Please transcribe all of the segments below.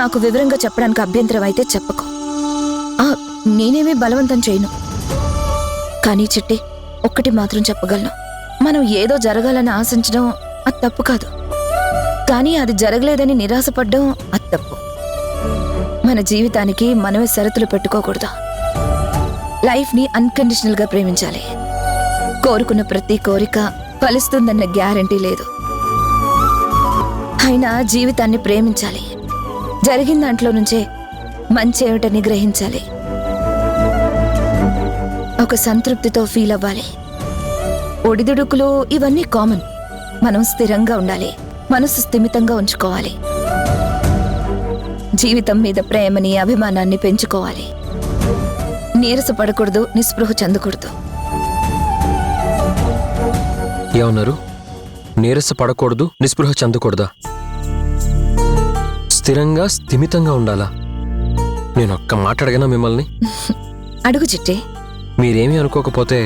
నాకు వివరంగా చెప్పడానికి అభ్యంతరం అయితే చెప్పకు. నేనేమీ బలవంతం చేయను. కానీ చిట్టి, ఒక్కటి మాత్రం చెప్పగలను. మనం ఏదో జరగాలని ఆశించడం అది తప్పు కాదు, కానీ అది జరగలేదని నిరాశపడ్డం అది తప్పు. మన జీవితానికి మనమే షరతులు పెట్టుకోకూడదు. లైఫ్ని అన్కండిషనల్ గా ప్రేమించాలి. కోరుకున్న ప్రతి కోరిక ఫలిస్తుందన్న గ్యారంటీ లేదు. అయినా జీవితాన్ని ప్రేమించాలి. జరిగిన దాంట్లో నుంచే మంచి ఏమిటని గ్రహించాలి. ఒక సంతృప్తితో ఫీల్ అవ్వాలి. ఒడిదుడుకులు ఇవన్నీ కామన్. మనం స్థిరంగా ఉండాలి, మనసు స్థిమితంగా ఉంచుకోవాలి. జీవితం మీద ప్రేమని, అభిమానాన్ని పెంచుకోవాలి. నీరసపడకూడదు, నిస్పృహ చెందకూడదు. ఏమన్నారు? నీరసపడకూడదు, నిస్పృహ చెందకూడదా? స్థిరంగా స్థిమితంగా ఉండాలా? నేను ఒక్క మాట అడగనా మిమ్మల్ని? అడుగు చిట్టి. మీరేమీ అనుకోకపోతే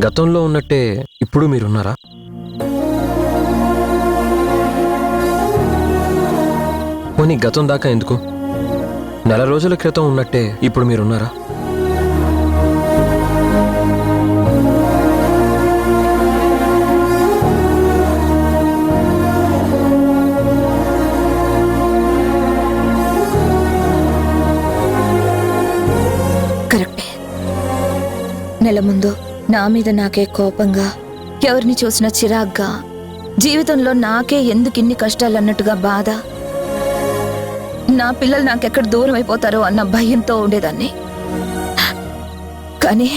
గతంలో ఉన్నట్టే ఇప్పుడు మీరున్నారా? పోనీ గతం దాకా ఎందుకు, నెల రోజుల క్రితం ఉన్నట్టే ఇప్పుడు మీరున్నారా? కరెక్టే. నెల ముందు నా మీద నాకే కోపంగా, ఎవరిని చూసినా చిరాగ్గా, జీవితంలో నాకే ఎందుకిన్ని కష్టాలన్నట్టుగా బాధ, నా పిల్లలు నాకెక్కడ దూరం అయిపోతారో అన్న భయంతో ఉండేదాన్ని. కానీ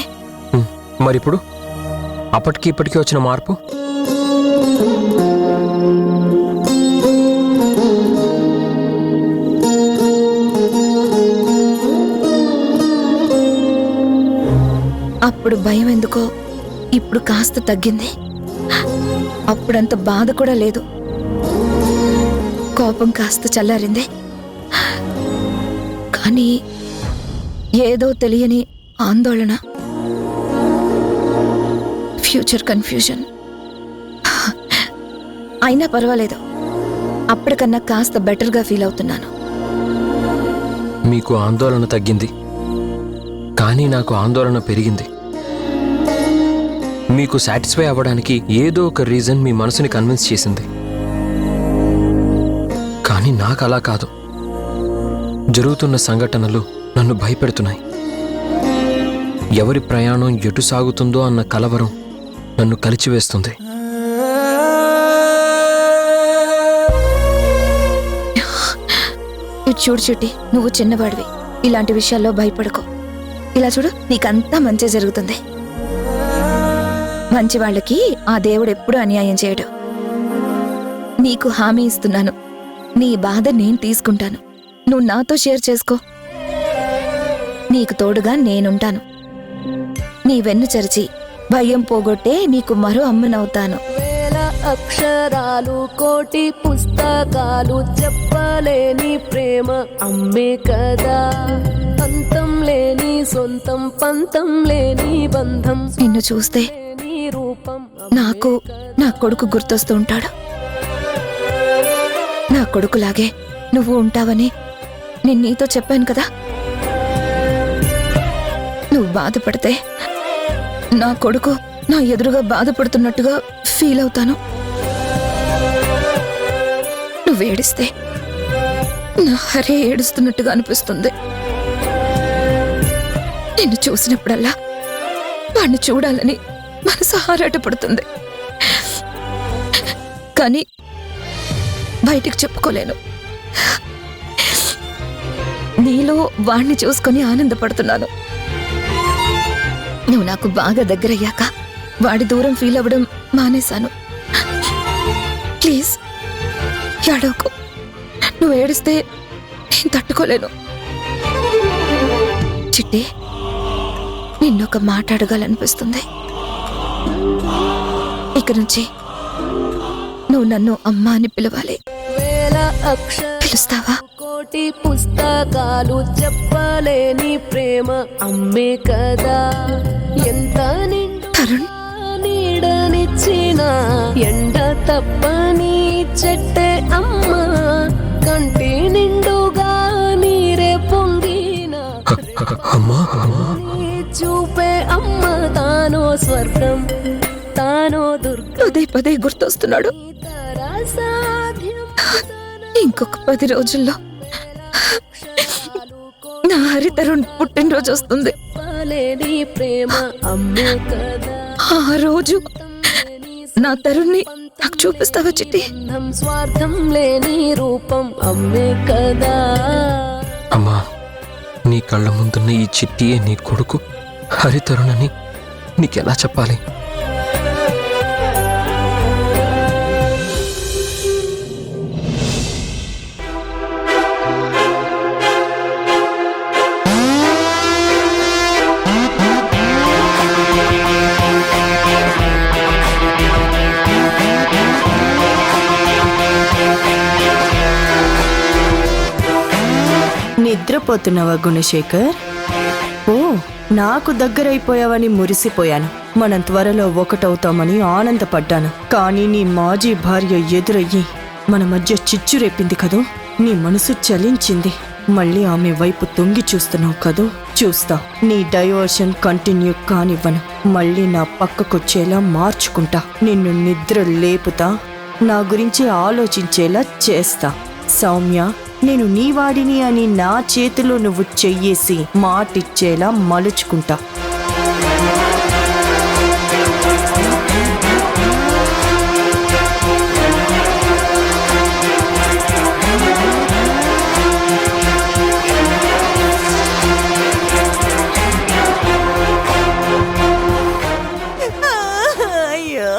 మరిప్పుడు అప్పటికి ఇప్పటికీ వచ్చిన మార్పు? అప్పుడు భయం ఎందుకో ఇప్పుడు కాస్త తగ్గింది. అప్పుడంత బాధ కూడా లేదు. కోపం కాస్త చల్లారింది. కానీ ఏదో తెలియని ఆందోళన, ఫ్యూచర్ కన్ఫ్యూజన్. అయినా పర్వాలేదు, అప్పటికన్నా కాస్త బెటర్గా ఫీల్ అవుతున్నాను. మీకు ఆందోళన తగ్గింది, కానీ నాకు ఆందోళన పెరిగింది. మీకు సాటిస్ఫై అవ్వడానికి ఏదో ఒక రీజన్ మీ మనసుని కన్విన్స్ చేసింది. కానీ నాకు అలా కాదు. జరుగుతున్న సంఘటనలు నన్ను భయపెడుతున్నాయి. ఎవరి ప్రయాణం ఎటు సాగుతుందో అన్న కలవరం నన్ను కలిచివేస్తుంది. ఇటు చూడు చిట్టి, నువ్వు చిన్నవాడివి, ఇలాంటి విషయాల్లో భయపడకు. ఇలా చూడు, నీకంతా మంచి జరుగుతుంది. మంచి వాళ్ళకి ఆ దేవుడు ఎప్పుడూ అన్యాయం చేయడు. నీకు హామీ ఇస్తున్నాను, నీ బాధ నేను తీసుకుంటాను. నువ్వు నాతో షేర్ చేసుకో. నీకు తోడుగా నేనుంటాను. నీ వెన్ను చరిచి భయం పోగొట్టే నీకు మరో అమ్మనవుతాను. వేల అక్షరాలు, కోటి పుస్తకాలు, చెప్పలేని ప్రేమ అమ్మే కదా. అంతం లేని సొంతం, పంతం లేని బంధం. నిన్ను చూస్తే రూపం నాకు నా కొడుకు గుర్తొస్తూ ఉంటాడు. నా కొడుకులాగే నువ్వు ఉంటావని నేను నీతో చెప్పాను కదా. నువ్వు బాధపడితే నా కొడుకు నా ఎదురుగా బాధపడుతున్నట్టుగా ఫీల్ అవుతాను. నువ్వు ఏడిస్తే నా హరే ఏడుస్తున్నట్టుగా అనిపిస్తుంది. నిన్ను చూసినప్పుడల్లా వాణ్ణి చూడాలని మనసు ఆరాటపడుతుంది. కానీ బయటికి చెప్పుకోలేను. నీలో వాణ్ణి చూసుకొని ఆనందపడుతున్నాను. నువ్వు నాకు బాగా దగ్గరయ్యాక వాడి దూరం ఫీల్ అవ్వడం మానేశాను. ప్లీజ్ ఏడవకు. నువ్వు ఏడిస్తే నేను తట్టుకోలేను. చిట్టి, నిన్నొక మాట అడగాలనిపిస్తుంది. ఇక నుంచి నువ్వు నన్ను అమ్మా అని పిలవాలి. వేల అక్షరాలు, పిలుస్తావా? కోటి పుస్తకాలు, చెప్పలేని ప్రేమ అమ్మే కదా. ఎంత తరుణ్, నీడనిచ్చిన ఎండ తప్పని చెట్టే అమ్మ. కంటి నిండుగా అమ్మా నీ చూపే అమ్మ తానో స్వర్గం తానో దుర్గం పదే పదే గుర్తొస్తున్నాడు. తరా సాధ్యం ఇంకొక 10 రోజుల్లో నా హరితరుణ్ పుట్టినరోజు వస్తుంది. చెప్పలేని ప్రేమ అమ్మే కదా ఆ రోజు నా తరుణ్ణి నాకు చూపిస్తావా చిట్టి? బంధం స్వార్థం లేని రూపం అమ్మే కదా అమ్మా, నీ కళ్ళ ముందున్న ఈ చిట్టియే నీ కొడుకు హరితరుణని నీకెలా చెప్పాలి? నిద్రపోతున్నావా గుణశేఖర్? ఓ, నాకు దగ్గరైపోయావని మురిసిపోయాను. మనం త్వరలో ఒకటవుతామని ఆనందపడ్డాను. కానీ నీ మాజీ భార్య ఎదురయ్యి మన మధ్య చిచ్చు రేపింది కదూ. నీ మనసు చలించింది. మళ్ళీ ఆమె వైపు తొంగి చూస్తున్నావు కదూ. చూస్తా, నీ డైవర్షన్ కంటిన్యూ కానివ్వను. మళ్ళీ నా పక్కకొచ్చేలా మార్చుకుంటా. నిన్ను నిద్ర లేపుతా, నా గురించి ఆలోచించేలా చేస్తా. సౌమ్య, నేను నీ వాడిని అని నా చేతిలో నువ్వు చెయ్యేసి మాటిచ్చేలా మలుచుకుంటా. అయ్యో,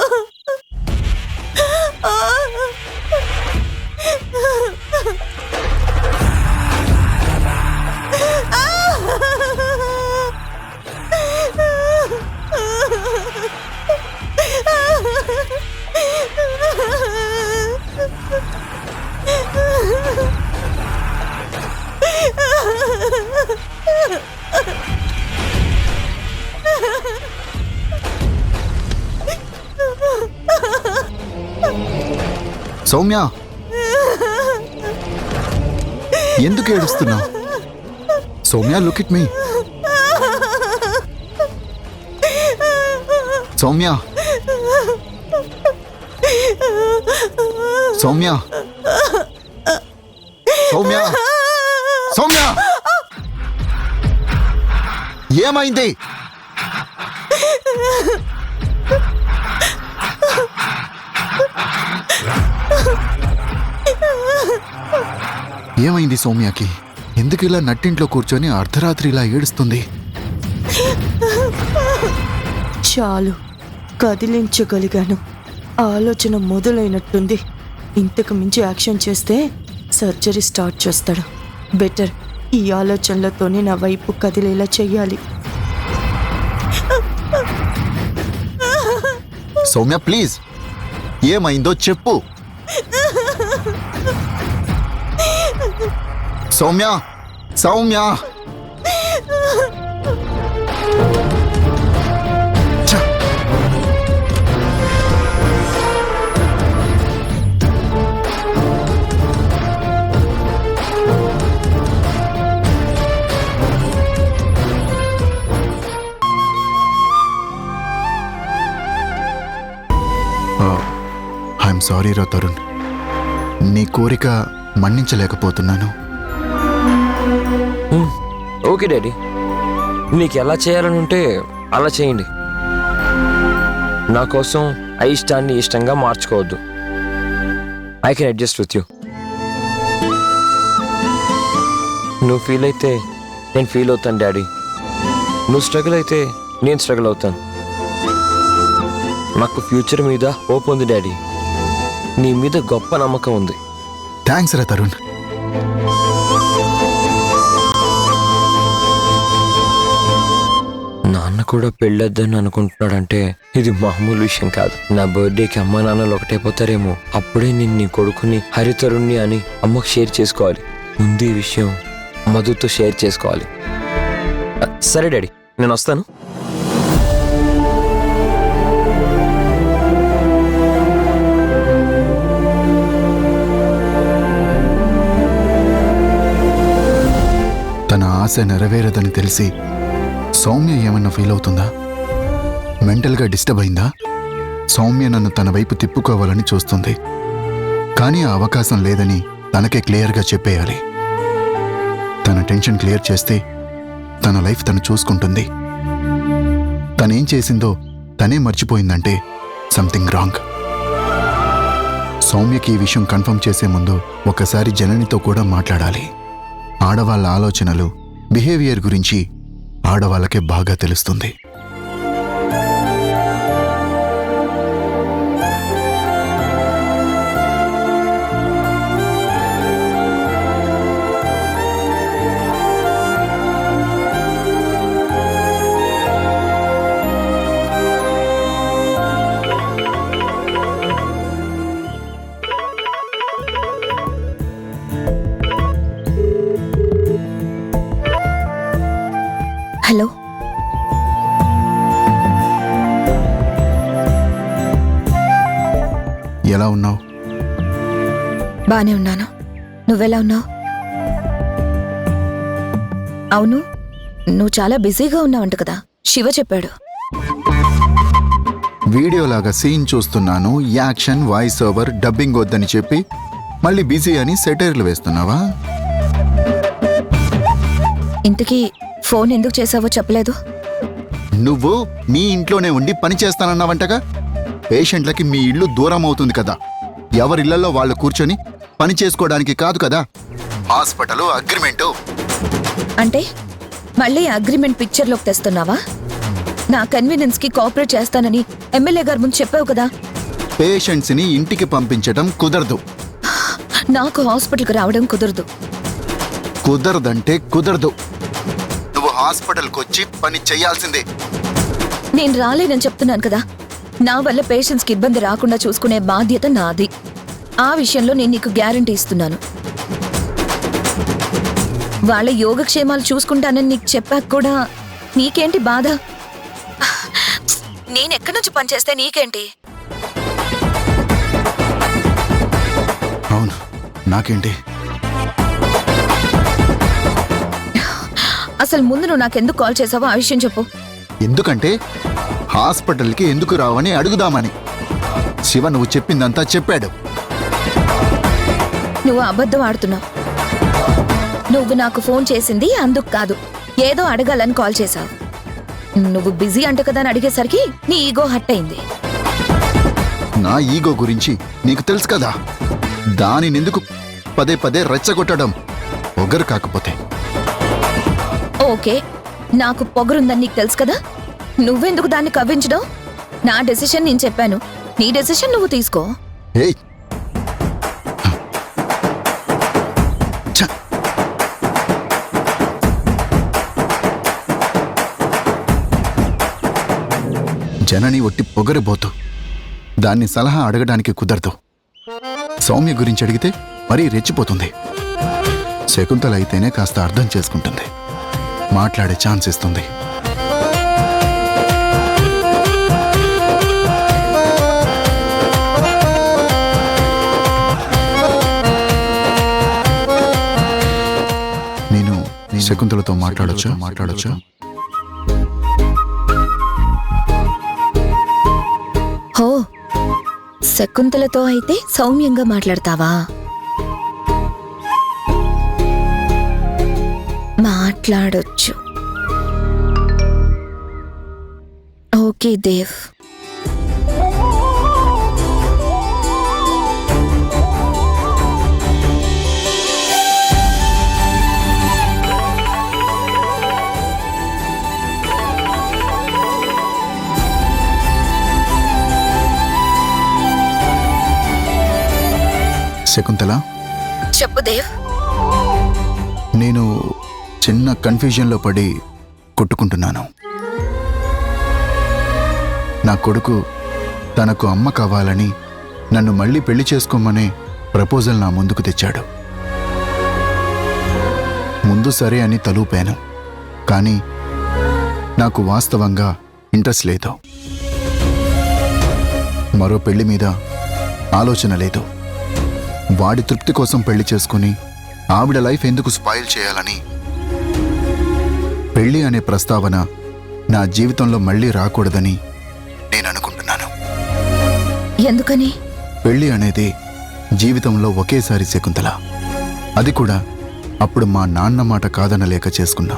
సౌమ్య, ఎందుకు ఏడుస్తున్నావు? సౌమ్య, లుక్ ఇట్ మీ. సౌమ్య, సౌమ్య, సౌమ్య, సౌమ్య, ఏమైంది? ఏమైంది సౌమ్యకి? ఎందుకు ఇలా నట్టింట్లో కూర్చొని అర్ధరాత్రి ఇలా ఏడుస్తుంది? చాలు, కదిలించగలిగాను. ఆలోచన మొదలైనట్టుంది. ఇంతకు మించి యాక్షన్ చేస్తే సర్జరీ స్టార్ట్ చేస్తాడు. బెటర్ ఈ ఆలోచనలతోనే నా వైపు కదిలేలా చెయ్యాలి. సౌమ్య, ప్లీజ్, ఏమైందో చెప్పు. సౌమ్య, సౌమ్య, ఛ! ఐఎమ్ సారీ రా తరుణ్, నీ కోరిక మన్నించలేకపోతున్నాను. ఓకే డాడీ, నీకు ఎలా చేయాలని ఉంటే అలా చేయండి. నా కోసం అయిష్టాన్ని ఇష్టంగా మార్చుకోవద్దు. I can adjust with you. నువ్వు ఫీల్ అయితే నేను ఫీల్ అవుతాను డాడీ. నువ్వు స్ట్రగుల్ అయితే నేను స్ట్రగుల్ అవుతాను. నాకు ఫ్యూచర్ మీద హోప్ ఉంది డాడీ. నీ మీద గొప్ప నమ్మకం ఉంది. థ్యాంక్స్ రా తరుణ్. నాన్న కూడా పెళ్ళొద్దని అనుకుంటున్నాడంటే ఇది మామూలు విషయం కాదు. నా బర్త్డేకి అమ్మ నాన్నలు ఒకటైపోతారేమో. అప్పుడే నేను నీ కొడుకుని హరితరుణ్ణి అని అమ్మకు షేర్ చేసుకోవాలి. ముందు ఈ విషయం మధుతో షేర్ చేసుకోవాలి. సరే డాడీ, నేను వస్తాను. తన ఆశ నెరవేరదని తెలిసి సౌమ్య ఏమన్నా ఫీల్ అవుతుందా? మెంటల్గా డిస్టర్బ్ అయిందా? సౌమ్య నన్ను తన వైపు తిప్పుకోవాలని చూస్తుంది, కానీ ఆ అవకాశం లేదని తనకే క్లియర్గా చెప్పేయాలి. తన టెన్షన్ క్లియర్ చేస్తే తన లైఫ్ తను చూసుకుంటుంది. తనేం చేసిందో తనే మర్చిపోయిందంటే సంథింగ్ రాంగ్. సౌమ్యకి ఈ విషయం కన్ఫర్మ్ చేసే ముందు ఒకసారి జననితో కూడా మాట్లాడాలి. ఆడవాళ్ళ ఆలోచనలు, బిహేవియర్ గురించి ఆడవాళ్ళకే బాగా తెలుస్తుంది. హలో, ఎలా ఉన్నావు? బానే ఉన్నాను. నువ్వెలా ఉన్నావు? అవును, నువ్వు చాలా బిజీగా ఉన్నావంట కదా, శివ చెప్పాడు. వీడియోలాగా సీన్ చూస్తున్నాను, యాక్షన్, వాయిస్ ఓవర్, డబ్బింగ్ వద్దని చెప్పి మళ్ళీ బిజీ అని సెటైర్లు వేస్తున్నావా? ఇంతకీ ఫోన్ ఎందుకు చేసావో చెప్పలేదు. నువ్వు మీ ఇంట్లోనే ఉండి పని చేస్తానన్నావంటగా. పేషెంట్లకి మీ ఇల్లు దూరం అవుతుంది కదా, ఎవరిళ్లలో వాళ్ళు కూర్చొని పని చేసుకోవడానికి కాదు కదా. Hospital agreement. అంటే మళ్ళీ అగ్రిమెంట్ పిక్చర్లోకి తెస్తున్నావా? నా కన్వీనియన్స్కి కోఆపరేట్ చేస్తానని ఎమ్మెల్యే గారి ముందు చెప్పావు కదా. పేషెంట్స్ని ఇంటికి పంపించడం కుదరదు. నాకు హాస్పిటల్కి రావడం కుదరదు. కుదరదంటే కుదరదు. నువ్వు హాస్పిటల్కి వచ్చి పని చేయాల్సిందే. నేను రాలేనని చెప్తున్నాను కదా. నా వల్ల పేషెంట్స్కి ఇబ్బంది రాకుండా చూసుకునే బాధ్యత నాది. ఆ విషయంలో నేను నీకు గ్యారంటీ ఇస్తున్నాను. వాళ్ళ యోగక్షేమాలు చూసుకుంటానని నీకు చెప్పాక కూడా నీకేంటి బాధ? నేనెక్కడి నుంచి పనిచేస్తే నీకేంటి? అవును, నాకేంటి? అసలు ముందు నువ్వు నాకెందుకు కాల్ చేసావో ఆ విషయం చెప్పు. ఎందుకంటే హాస్పిటల్కి ఎందుకు రావని అడుగుదామని. శివ నువ్వు చెప్పిందంతా చెప్పాడు. నువ్వు అబద్ధం ఆడుతున్నావు. నువ్వు నాకు ఫోన్ చేసింది అందుకు కాదు, ఏదో అడగాలని కాల్ చేశావు. నువ్వు బిజీ అంట కదా అని అడిగేసరికి నీ ఈగో హట్ అయింది. నా ఈగో గురించి నీకు తెలుసు కదా. దానిని ఎందుకు పదే పదే రెచ్చగొట్టడం? పొగరు కాకపోతే. ఓకే, నాకు పొగరుందని నీకు తెలుసు కదా, నువ్వెందుకు దాన్ని కవ్వించడం? నా డెసిషన్ నేను చెప్పాను, నీ డెసిషన్ నువ్వు తీసుకో. ఏయ్, ఛ! జనని ఒట్టి పొగరిపోతూ, దాన్ని సలహా అడగడానికి కుదరదు. సౌమ్య గురించి అడిగితే మరీ రెచ్చిపోతుంది. శకుంతల అయితేనే కాస్త అర్థం చేసుకుంటుంది, మాట్లాడే ఛాన్స్ ఇస్తుంది. నేను శకుంతలతో మాట్లాడొచ్చా? హో, శకుంతలతో అయితే సౌమ్యంగా మాట్లాడతావా? మాట్లాడొచ్చు. ఓకే దేవ్. శకుంతల, చెప్పు దేవ్. నేను చిన్న కన్ఫ్యూజన్లో పడి కొట్టుకుంటున్నాను. నా కొడుకు తనకు అమ్మ కావాలని నన్ను మళ్ళీ పెళ్లి చేసుకోమనే ప్రపోజల్ నా ముందుకు తెచ్చాడు. ముందు సరే అని తలూపాను, కానీ నాకు వాస్తవంగా ఇంట్రెస్ట్ లేదు. మరో పెళ్లి మీద ఆలోచన లేదు. వాడి తృప్తి కోసం పెళ్లి చేసుకుని ఆవిడ లైఫ్ ఎందుకు స్పాయిల్ చేయాలని పెళ్లి అనే ప్రస్తావన నా జీవితంలో మళ్ళీ రాకూడదని నేను అనుకుంటున్నాను. ఎందుకని? పెళ్లి అనేది జీవితంలో ఒకేసారి శకుంతల. అది కూడా అప్పుడు మా నాన్న మాట కాదనలేక చేసుకున్నా.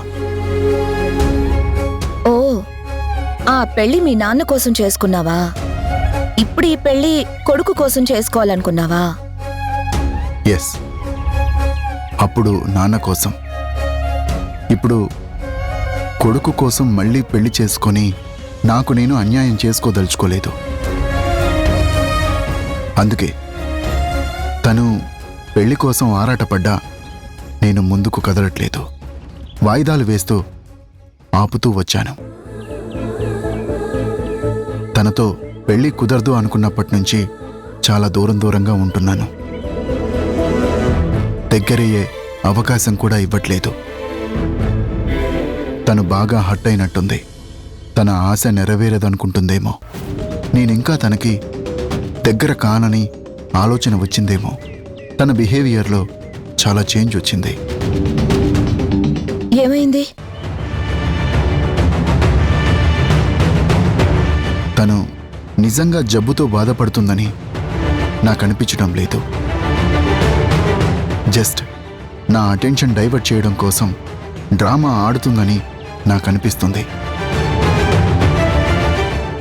ఓ, ఆ పెళ్లి మీ నాన్న కోసం చేసుకున్నావా? ఇప్పుడు ఈ పెళ్లి కొడుకు కోసం చేసుకోవాలనుకున్నావా? ఎస్, అప్పుడు నాన్న కోసం. ఇప్పుడు కొడుకు కోసం మళ్ళీ పెళ్లి చేసుకొని నాకు నేను అన్యాయం చేసుకోదలుచుకోలేదు. అందుకే తను పెళ్లి కోసం ఆరాటపడ్డా నేను ముందుకు కదలట్లేదు. వాయిదాలు వేస్తూ ఆపుతూ వచ్చాను. తనతో పెళ్లి కుదరదు అనుకున్నప్పటి నుంచి చాలా దూరంగా ఉంటున్నాను. దగ్గరయ్యే అవకాశం కూడా ఇవ్వట్లేదు. తను బాగా హర్ట్ అయినట్టుంది. తన ఆశ నెరవేరదనుకుంటుందేమో. నేనింకా తనకి దగ్గర కానని ఆలోచన వచ్చిందేమో. తన బిహేవియర్లో చాలా చేంజ్ వచ్చింది. ఏమైంది? తను నిజంగా జబ్బుతో బాధపడుతుందని నాకు అనిపించడం లేదు. జస్ట్ నా అటెన్షన్ డైవర్ట్ చేయడం కోసం డ్రామా ఆడుతుందని నాకు అనిపిస్తుంది.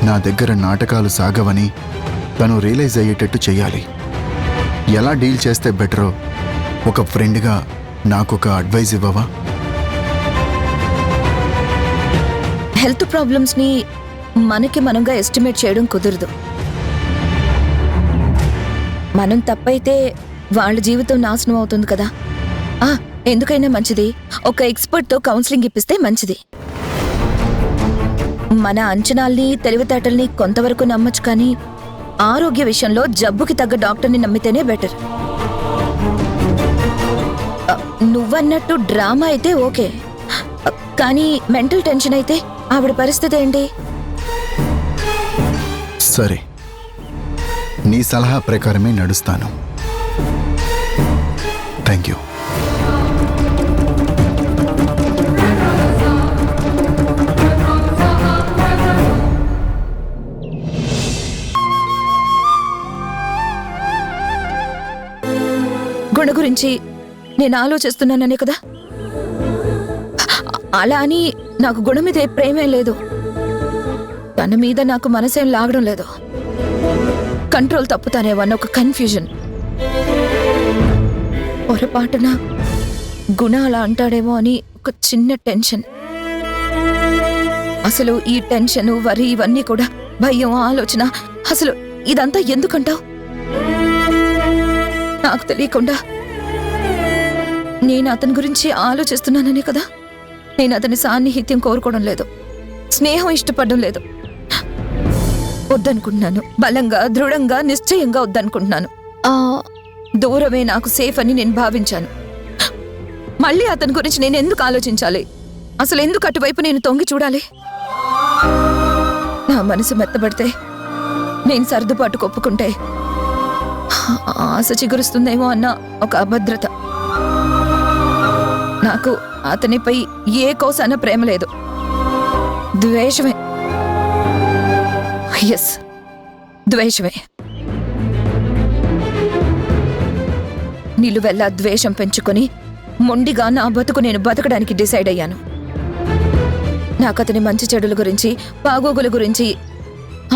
నా దగ్గర నాటకాలు సాగవని తను రియలైజ్ అయ్యేటట్టు చెయ్యాలి. ఎలా డీల్ చేస్తే బెటరో ఒక ఫ్రెండ్గా నాకొక అడ్వైజ్ ఇవ్వవా? హెల్త్ ప్రాబ్లమ్స్ని మనకి మనంగా ఎస్టిమేట్ చేయడం కుదరదు. మనం తప్పైతే వాళ్ళ జీవితం నాశనం అవుతుంది కదా. ఎందుకైనా మంచిది ఒక ఎక్స్పర్ట్తో కౌన్సిలింగ్ ఇప్పిస్తే మంచిది. మన అంచనాల్ని తెలివితేటల్ని కొంతవరకు నమ్మచ్చు, కానీ ఆరోగ్య విషయంలో జబ్బుకి తగ్గ డాక్టర్ని నమ్మితేనే బెటర్. నువ్వన్నట్టు డ్రామా అయితే ఓకే, కానీ మెంటల్ టెన్షన్ అయితే ఆవిడ పరిస్థితి ఏంటి? సరే, నీ సలహా ప్రకారమే నడుస్తాను. Thank you. గుణ గురించి నేను ఆలోచిస్తున్నాననే కదా. అలా అని నాకు గుణ మీద ప్రేమేం లేదు. తన మీద నాకు మనసేం లాగడం లేదు. కంట్రోల్ తప్పుతానేవన్న ఒక కన్ఫ్యూజన్. పొరపాటున గుణ అలా అంటాడేమో అని ఒక చిన్న టెన్షన్. అసలు ఈ టెన్షన్, వరి ఇవన్నీ కూడా భయం, ఆలోచన, అసలు ఇదంతా ఎందుకంటావు? నాకు తెలియకుండా నేను అతని గురించి ఆలోచిస్తున్నాననే కదా. నేను అతని సాన్నిహిత్యం కోరుకోవడం లేదు, స్నేహం ఇష్టపడడం లేదు. వద్దనుకుంటున్నాను. బలంగా, దృఢంగా, నిశ్చయంగా వద్దనుకుంటున్నాను. దూరమే నాకు సేఫ్ అని నేను భావించాను. మళ్ళీ అతని గురించి నేను ఎందుకు ఆలోచించాలి? అసలు ఎందుకు అటువైపు నేను తొంగి చూడాలి? నా మనసు మెత్తబడితే, నేను సర్దుబాటు కొప్పుకుంటే ఆశ చిగురుస్తుందేమో అన్న ఒక అభద్రత. నాకు అతనిపై ఏ కోసాన ప్రేమ లేదు, ద్వేషమే. ఎస్, ద్వేషమే. నిలువెల్లా ద్వేషం పెంచుకొని మొండిగా నా బతుకు నేను బతకడానికి డిసైడ్ అయ్యాను. నాకు అతని మంచి చెడుల గురించి, బాగోగుల గురించి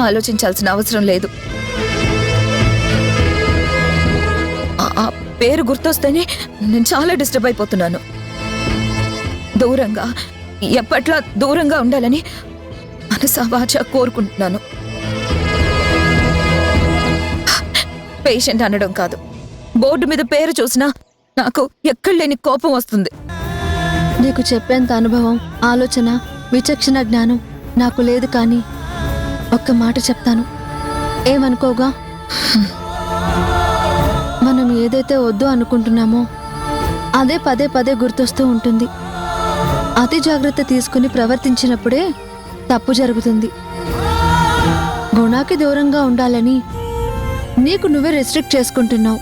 ఆలోచించాల్సిన అవసరం లేదు. ఆ పేరు గుర్తొస్తేనే నేను చాలా డిస్టర్బ్ అయిపోతున్నాను. దూరంగా, ఎప్పట్లా దూరంగా ఉండాలని మనసా వాచా కోరుకుంటున్నాను. పేషెంట్ అనడం కాదు, బోర్డు మీద పేరు చూసినా నాకు ఎక్కడలేని కోపం వస్తుంది. నీకు చెప్పేంత అనుభవం, ఆలోచన, విచక్షణ జ్ఞానం నాకు లేదు, కానీ ఒక్క మాట చెప్తాను, ఏమనుకోగా. మనం ఏదైతే వద్దు అనుకుంటున్నామో అదే పదే పదే గుర్తొస్తూ ఉంటుంది. అతి జాగ్రత్త తీసుకుని ప్రవర్తించినప్పుడే తప్పు జరుగుతుంది. గుణాకి దూరంగా ఉండాలని నీకు నువ్వే రెస్ట్రిక్ట్ చేసుకుంటున్నావు.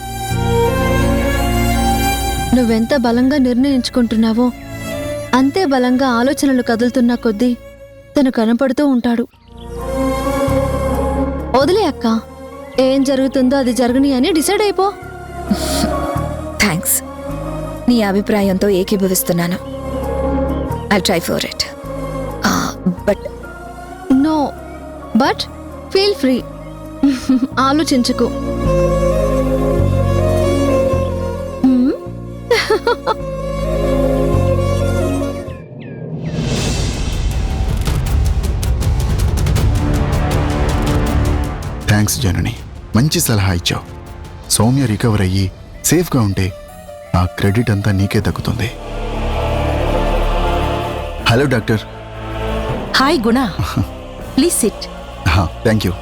నువ్వెంత బలంగా నిర్ణయించుకుంటున్నావో అంతే బలంగా ఆలోచనలు కదులుతున్న కొద్దీ తను కనపడుతూ ఉంటాడు. వదిలే అక్క, ఏం జరుగుతుందో అది జరగని అని డిసైడ్ అయిపో. థ్యాంక్స్. నీ అభిప్రాయంతో ఏకీభవిస్తున్నాను. I try for it. But no, but feel free. ఆలోచించకు. హ్మ్? థ్యాంక్స్ జనని, మంచి సలహా ఇచ్చావు. సౌమ్య రికవర్ అయ్యి సేఫ్గా ఉంటే ఆ క్రెడిట్ అంతా నీకే దక్కుతుంది. Hello doctor. Hi Guna, please sit. Thank you.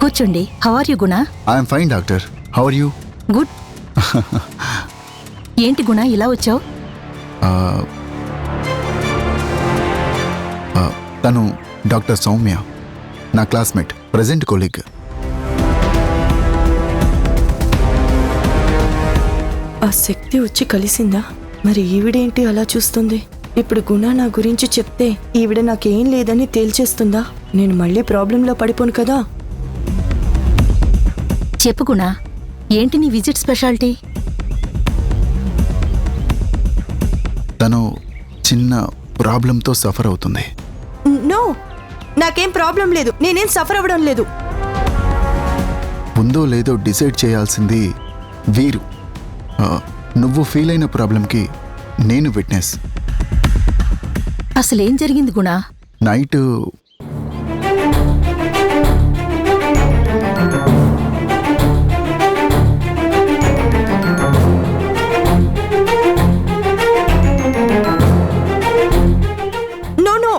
కూర్చోండి. How are you Guna? I'm fine doctor. How are you? Good. ఏంటి గుణ ఇలా వచ్చావు? తను డాక్టర్ సౌమ్య, నా క్లాస్మేట్, ప్రజెంట్ కొలీగ్. ఆ శక్తి వచ్చి కలిసిందా? మరి ఈవిడేంటి అలా చూస్తుంది? ఇప్పుడు గుణ నా గురించి చెప్తే ఈవిడ నాకేం లేదని తేల్చేస్తుందా? నేను మళ్ళీ ప్రాబ్లంలో పడిపోను కదా. చెప్పు గుణ, ఏంటి నీ విజిట్ స్పెషాలిటీ? తను చిన్న ప్రాబ్లంతో సఫర్ అవుతుంది. నో, నాకేం ప్రాబ్లం లేదు. నేనేం సఫర్ అవ్వడం లేదు. ఉందో లేదో డిసైడ్ చేయాల్సింది వీరు. నువ్వు ఫీల్ అయిన ప్రాబ్లంకి నేను విట్నెస్. అసలేం జరిగింది గుణ? నైట్ నో,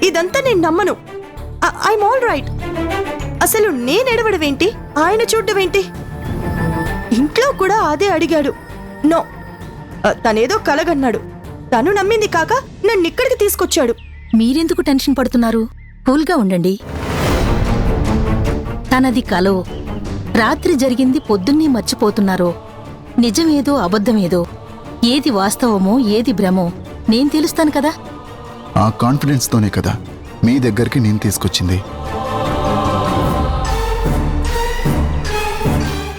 ఇదంతా నేను నమ్మను. I'm all right. అసలు నేను ఎడవడమేంటి, ఆయన చూడ్డమేంటి? ఇంట్లో కూడా అదే అడిగాడు. నో, తనేదో కలగన్నాడు. తను నమ్మింది కాక నన్ను ఇక్కడికి తీసుకొచ్చాడు. మీరెందుకు టెన్షన్ పడుతున్నారు? కూల్గా ఉండండి. తనది కలో, రాత్రి జరిగింది పొద్దున్నే మర్చిపోతున్నారో, నిజమేదో అబద్ధమేదో, ఏది వాస్తవమో ఏది భ్రమో నేను తెలుస్తాను కదా. ఆ కాన్ఫిడెన్స్తోనే కదా మీ దగ్గరికి నేను తీసుకొచ్చింది.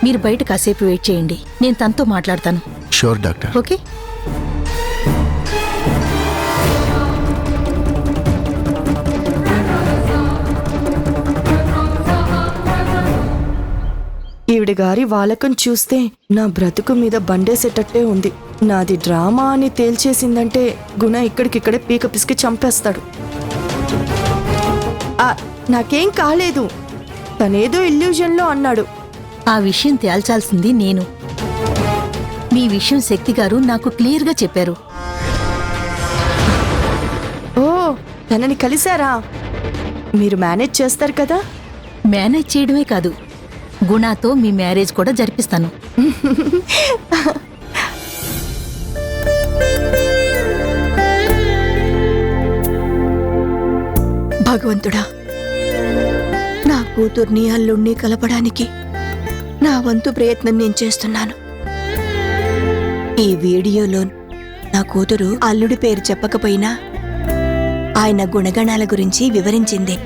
మీరు బయట కాసేపు వెయిట్ చేయండి, నేను తనతో మాట్లాడతాను. Sure doctor. ఓకే. ఈవిడ గారి వాలకం చూస్తే నా బ్రతుకు మీద బండేసేటట్టే ఉంది. నాది డ్రామా అని తేల్చేసిందంటే గుణ ఇక్కడికిక్కడే పీక పిసికి చంపేస్తాడు. నాకేం కాలేదు, తనేదో ఇల్యూజన్లో అన్నాడు. ఆ విషయం తేల్చాల్సింది నేను. మీ విషయం శక్తి గారు నాకు క్లియర్గా చెప్పారు. ఓ, తనని కలిశారా? మీరు మేనేజ్ చేస్తారు కదా? మేనేజ్ చేయడమే కాదు, గుణాతో మీ మ్యారేజ్ కూడా జరిపిస్తాను. భగవంతుడా, నా కూతుర్ని అల్లుణ్ణి కలపడానికి నా వంతు ప్రయత్నం నేను చేస్తున్నాను. ఈ వీడియోలో నా కూతురు అల్లుడి పేరు చెప్పకపోయినా ఆయన గుణగణాల గురించి వివరించింది.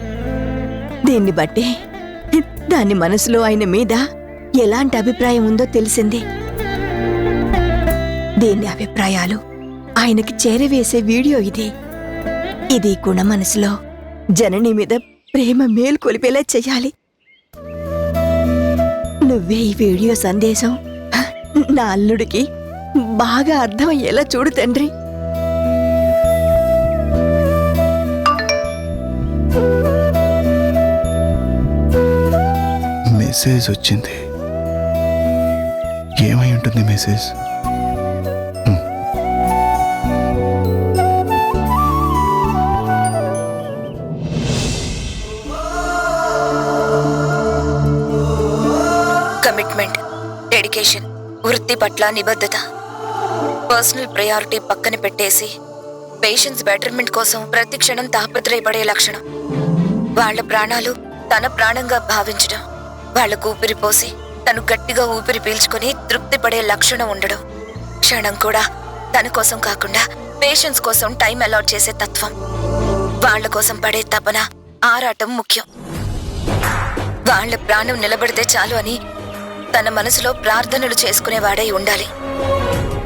దీన్ని బట్టి దాని మనసులో ఆయన మీద ఎలాంటి అభిప్రాయం ఉందో తెలిసింది. దీని అభిప్రాయాలు ఆయనకి చేరవేసే వీడియో ఇది. ఇది గుణ మనసులో జనని మీద ప్రేమ మేల్కొలిపేలా చెయ్యాలి. నువ్వే ఈ వీడియో సందేశం నా అల్లుడికి బాగా అర్థమయ్యేలా చూడు తండ్రి. మెసేజ్ వచ్చింది. ఏమై ఉంటుంది మెసేజ్? కమిట్మెంట్, డెడికేషన్, వృత్తి పట్ల నిబద్ధత, పర్సనల్ ప్రయారిటీ పక్కన పెట్టేసి పేషెంట్స్ బెటర్మెంట్ కోసం ప్రతి క్షణం తాపత్రయపడే లక్షణం. వాళ్ళ ప్రాణాలు తన ప్రాణంగా భావించడం, వాళ్లకు ఊపిరి పోసి తను గట్టిగా ఊపిరి పీల్చుకుని తృప్తి పడే లక్షణం ఉండడం, క్షణం కూడా తన కోసం కాకుండా పేషెంట్స్ కోసం టైం అలాట్ చేసే తత్వం. వాళ్ళ కోసం పడే తపన, ఆరాటం ముఖ్యం. వాళ్ళ ప్రాణం నిలబడితే చాలు అని తన మనసులో ప్రార్థనలు చేసుకునేవాడై ఉండాలి.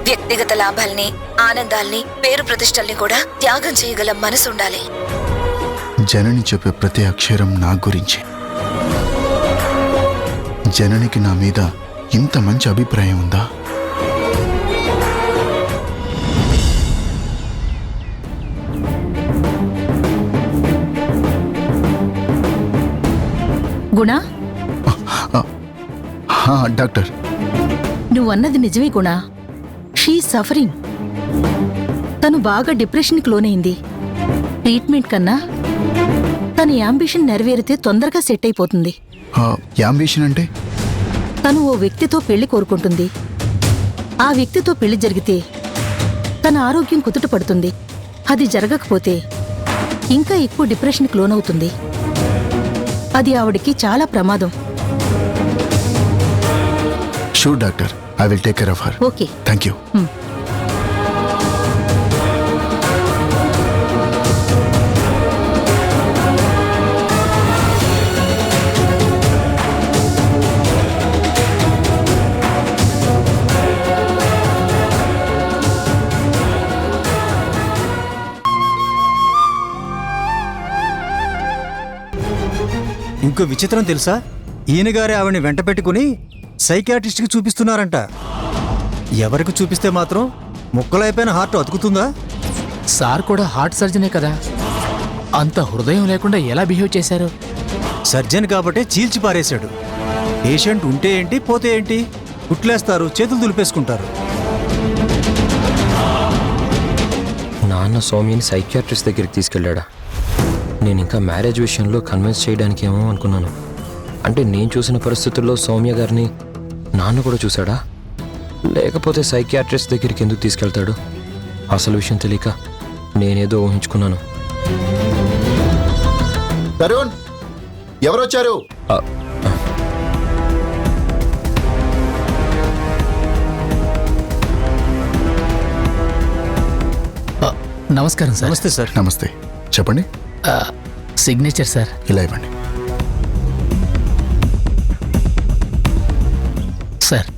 వ్యక్తిగత లాభాల్ని, ఆనందాల్ని, పేరు ప్రతిష్టల్ని కూడా త్యాగం చేయగల మనసు ఉండాలి. జనని చెప్పే ప్రతి అక్షరం నా గురించి. జననికి నా మీద ఇంత మంచి అభిప్రాయం ఉందా? గుణ, డాక్టర్. నువ్వన్నది నిజమే గుణ. She suffering. తను బాగా డిప్రెషన్కి లోనైంది. ట్రీట్మెంట్ కన్నా తన యాంబిషన్ నెరవేరితే తొందరగా సెట్ అయిపోతుంది. యాంబిషన్ అంటే? తను ఓ వ్యక్తితో పెళ్లి కోరుకుంటుంది. ఆ వ్యక్తితో పెళ్లి జరిగితే తన ఆరోగ్యం కుదుట పడుతుంది. అది జరగకపోతే ఇంకా ఎక్కువ డిప్రెషన్కి లోనవుతుంది. అది ఆవిడికి చాలా ప్రమాదం. Sure doctor, I will take care of her. Okay, thank you. ఇంకో విచిత్రం తెలుసా? ఈయనగారే ఆవిడ్ని వెంట పెట్టుకుని సైకియాట్రిస్ట్కి చూపిస్తున్నారంట. ఎవరికి చూపిస్తే మాత్రం ముక్కలైపోయిన హార్ట్ అతుకుతుందా? సార్ కూడా హార్ట్ సర్జనే కదా, అంత హృదయం లేకుండా ఎలా బిహేవ్ చేశారు? సర్జన్ కాబట్టే చీల్చి పారేశాడు. పేషెంట్ ఉంటే ఏంటి, పోతే ఏంటి, కుట్లేస్తారు, చేతులు దులిపేసుకుంటారు. నాన్న సౌమ్యని సైకియాట్రిస్ట్ దగ్గరికి తీసుకెళ్ళాడా? నేను ఇంకా మ్యారేజ్ విషయంలో కన్విన్స్ చేయడానికి ఏమో అనుకున్నాను. అంటే నేను చూసిన పరిస్థితుల్లో సౌమ్య గారిని నాన్న కూడా చూశాడా? లేకపోతే సైకియాట్రిస్ట్ దగ్గరికి ఎందుకు తీసుకెళ్తాడు? అసలు విషయం తెలియక నేనేదో ఊహించుకున్నాను. తరుణ్, ఎవరొచ్చారు? నమస్కారం సార్. నమస్తే సార్. నమస్తే, చెప్పండి. Signature sir. ఇలా ఇవ్వండి. సార్,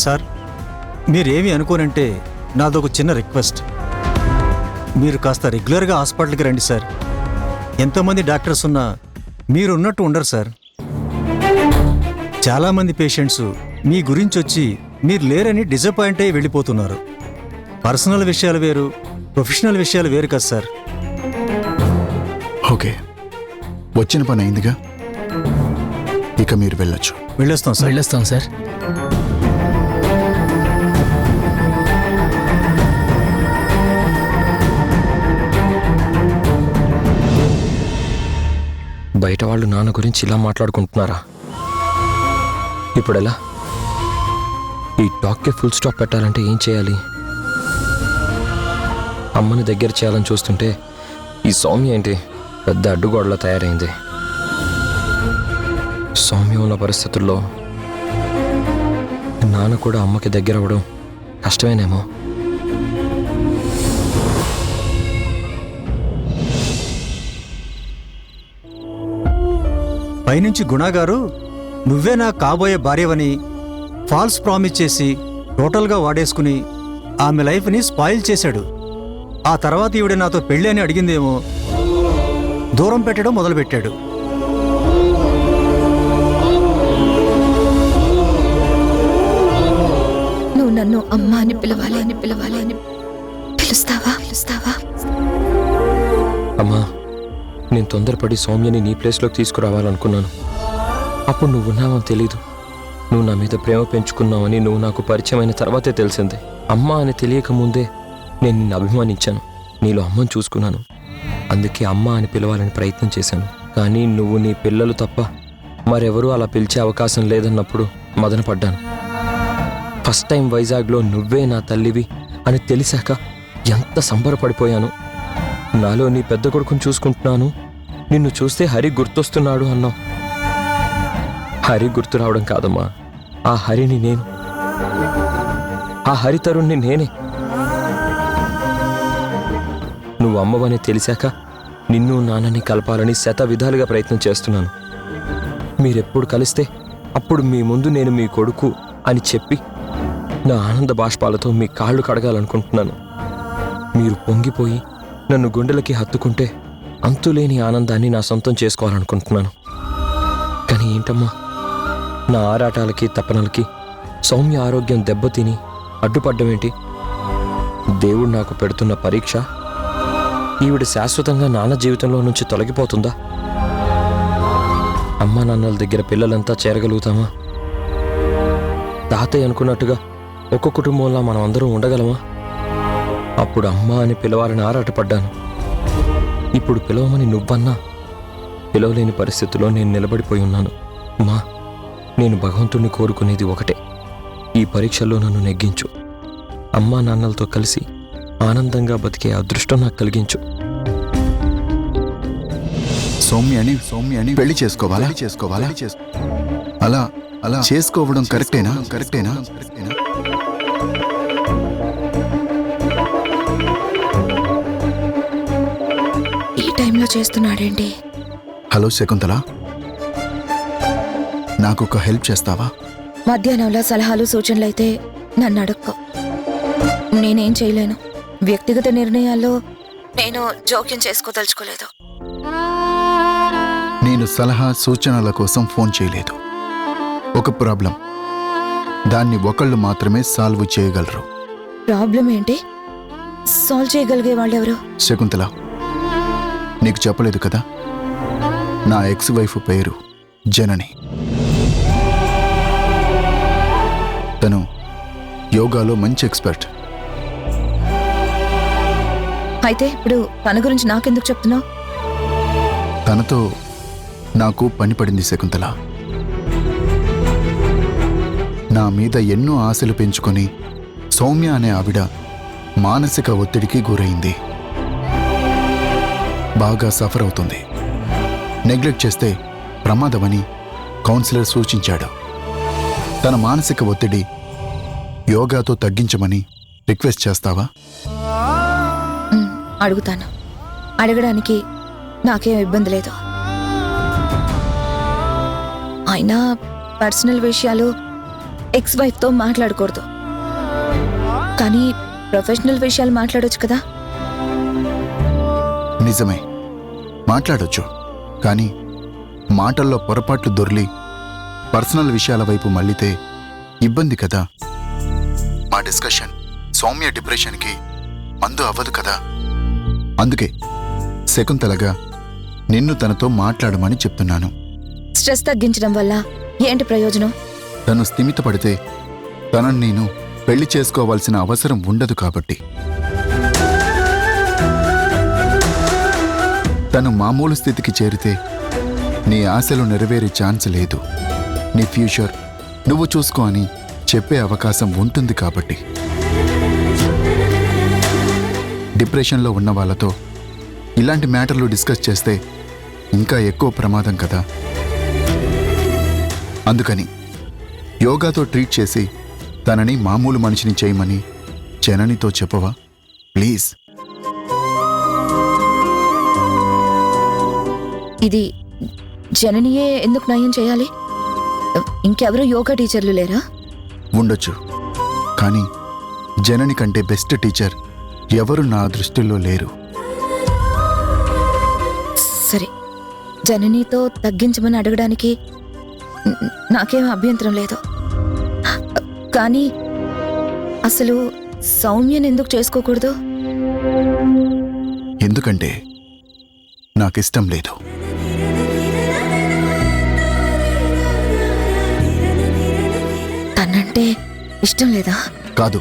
సార్, మీరేమి అనుకోనంటే నాదొక చిన్న రిక్వెస్ట్. మీరు కాస్త రెగ్యులర్గా హాస్పిటల్కి రండి సార్. ఎంతోమంది డాక్టర్స్ ఉన్నా మీరున్నట్టు ఉండరు సార్. చాలామంది పేషెంట్స్ మీ గురించి వచ్చి మీరు లేరని డిసప్పాయింట్ అయ్యి వెళ్ళిపోతున్నారు. పర్సనల్ విషయాలు వేరు, ప్రొఫెషనల్ విషయాలు వేరు కదా సార్. ఓకే, వచ్చిన పని అయిందిగా, ఇక మీరు వెళ్ళొచ్చు. వెళ్ళొస్తాం సార్. వెళ్ళొస్తాం సార్. బయట వాళ్ళు నాన్న గురించి ఇలా మాట్లాడుకుంటున్నారా? ఇప్పుడెలా? ఈ టాక్కి ఫుల్ స్టాప్ పెట్టాలంటే ఏం చేయాలి? అమ్మని దగ్గర చేయాలని చూస్తుంటే ఈ సౌమ్య ఏంటి పెద్ద అడ్డుగోడలా తయారైంది. సౌమ్య ఉన్న పరిస్థితుల్లో నాన్న కూడా అమ్మకి దగ్గర అవ్వడం కష్టమేనేమో. పైనుంచి గుణాగారు నువ్వే నా కాబోయే భార్యవని ఫాల్స్ ప్రామిస్ చేసి టోటల్గా వాడేసుకుని ఆమె లైఫ్ని స్పాయిల్ చేశాడు. ఆ తర్వాత ఈవిడ నాతో పెళ్ళి అని అడిగిందేమో, దూరం పెట్టడం మొదలుపెట్టాడు. నువ్వు నన్ను అమ్మ అని పిలవాలి. పిలుస్తావా? అమ్మా, నేను తొందరపడి సౌమ్యని నీ ప్లేస్లోకి తీసుకురావాలనుకున్నాను. అప్పుడు నువ్వు ఉన్నావని తెలీదు. నువ్వు నా మీద ప్రేమ పెంచుకున్నావని నువ్వు నాకు పరిచయమైన తర్వాతే తెలిసింది. అమ్మ అని తెలియక ముందే నేను నిన్ను అభిమానించాను. నీలో అమ్మని చూసుకున్నాను. అందుకే అమ్మ అని పిలవాలని ప్రయత్నం చేశాను. కానీ నువ్వు నీ పిల్లలు తప్ప మరెవరూ అలా పిలిచే అవకాశం లేదన్నప్పుడు మదనపడ్డాను. ఫస్ట్ టైం వైజాగ్లో నువ్వే నా తల్లివి అని తెలిసాక ఎంత సంబరపడిపోయాను. నాలో నీ పెద్ద కొడుకుని చూసుకుంటున్నాను, నిన్ను చూస్తే హరి గుర్తొస్తున్నాడు అన్నావు. హరి గుర్తు రావడం కాదమ్మా, ఆ హరిని నేను, ఆ హరితరుణ్ణి నేనే. నువ్వు అమ్మవని తెలిసాక నిన్ను నాన్నని కలపాలని శత విధాలుగా ప్రయత్నం చేస్తున్నాను. మీరెప్పుడు కలిస్తే అప్పుడు మీ ముందు నేను మీ కొడుకు అని చెప్పి నా ఆనంద బాష్పాలతో మీ కాళ్ళు కడగాలనుకుంటున్నాను. మీరు పొంగిపోయి నన్ను గుండెలకి హత్తుకుంటే అంతులేని ఆనందాన్ని నా సొంతం చేసుకోవాలనుకుంటున్నాను. కానీ ఏంటమ్మా, నా ఆరాటాలకి తపనలకి సౌమ్య ఆరోగ్యం దెబ్బతిని అడ్డుపడ్డమేంటి? దేవుడు నాకు పెడుతున్న పరీక్ష. ఈవిడ శాశ్వతంగా నాన్న జీవితంలో నుంచి తొలగిపోతుందా? అమ్మా నాన్నల దగ్గర పిల్లలంతా చేరగలుగుతామా? తాతయ్య అనుకున్నట్టుగా ఒక్క కుటుంబంలో మనం అందరం ఉండగలమా? అప్పుడు అమ్మ అని పిలవాలని ఆరాటపడ్డాను. ఇప్పుడు పిలవమని నువ్వన్నా పిలవలేని పరిస్థితిలో నేను నిలబడిపోయి ఉన్నాను. మా, నేను భగవంతుణ్ణి కోరుకునేది ఒకటే, ఈ పరీక్షల్లో నన్ను నెగ్గించు. అమ్మా నాన్నలతో కలిసి ఆనందంగా బతికే అదృష్టం నాకు కలిగించు. సౌమ్యని పెళ్లి చేసుకోవాలా? అలా అలా చేసుకోవడం కరెక్టేనా? ఈ టైంలో చేస్తున్నాడేంటి? హలో శకుంతల, నాకు ఒక హెల్ప్ చేస్తావా? మధ్యాహ్నంలో సలహాలు సూచనలు అయితే నన్ను అడుక్కో, నేనేం చేయలేను. వ్యక్తిగత నిర్ణయాల్లో నేను జోక్యం చేసుకోదలుచుకోలేదు. నేను సలహా సూచనల కోసం ఫోన్ చేయలేదు. ఒక ప్రాబ్లం, దాన్ని ఒకళ్ళు మాత్రమే సాల్వ్ చేయగలరు. ప్రాబ్లం ఏంటి? సాల్వ్ చేయగలిగే వాళ్ళెవరు? శకుంతల, నీకు చెప్పలేదు కదా, నా ఎక్స్ వైఫ్ పేరు జనని. తను యోగాలో మంచి ఎక్స్పర్ట్. అయితే ఇప్పుడు తన గురించి నాకెందుకు చెప్తున్నావు? తనతో నాకు పని పడింది శకుంతల. నా మీద ఎన్నో ఆశలు పెంచుకొని సౌమ్య అనే ఆవిడ మానసిక ఒత్తిడికి గురైంది. బాగా సఫర్ అవుతుంది. నెగ్లెక్ట్ చేస్తే ప్రమాదమని కౌన్సిలర్ సూచించాడు. తన మానసిక ఒత్తిడి యోగాతో తగ్గించమని రిక్వెస్ట్ చేస్తావా? అడుగుతాను. అడగడానికి నాకేం ఇబ్బంది లేదు. అయినా పర్సనల్ విషయాలు ఎక్స్ వైఫ్తో మాట్లాడకూడదు, కానీ ప్రొఫెషనల్ విషయాలు మాట్లాడొచ్చు కదా? నిజమే, మాట్లాడొచ్చు. కానీ మాటల్లో పొరపాట్లు దొర్లి పర్సనల్ విషయాల వైపు మళ్ళితే ఇబ్బంది కదా. మా డిస్కషన్ సౌమ్య డిప్రెషన్కి మందు అవ్వదు కదా. అందుకే శకుంతలగా నిన్ను తనతో మాట్లాడమని చెప్తున్నాను. స్ట్రెస్ తగ్గించడం వల్ల ఏంటి ప్రయోజనం? తను స్థిమితపడితే తనని నేను పెళ్లి చేసుకోవాల్సిన అవసరం ఉండదు కాబట్టి. తను మామూలు స్థితికి చేరితే నీ ఆశలు నెరవేరే ఛాన్స్ లేదు. నీ ఫ్యూచర్ నువ్వు చూసుకో అని చెప్పే అవకాశం ఉంటుంది కాబట్టి. డిప్రెషన్లో ఉన్న వాళ్ళతో ఇలాంటి మ్యాటర్లు డిస్కస్ చేస్తే ఇంకా ఎక్కువ ప్రమాదం కదా. అందుకని యోగాతో ట్రీట్ చేసి తనని మామూలు మనిషిని చేయమని జననితో చెప్పవా ప్లీజ్? ఇది జననియే ఎందుకు నయం చేయాలి? ఇంకెవరూ యోగా టీచర్లు లేరా? ఉండొచ్చు, కానీ జనని కంటే బెస్ట్ టీచర్ ఎవరు నా దృష్టిలో లేరు. సరే, జననితో తగ్గించమని అడగడానికి నాకేం అభ్యంతరం లేదు. కానీ అసలు సౌమ్యని ఎందుకు చేసుకోకూడదు? ఎందుకంటే నాకిష్టం లేదు. తనంటే ఇష్టం లేదా? కాదు,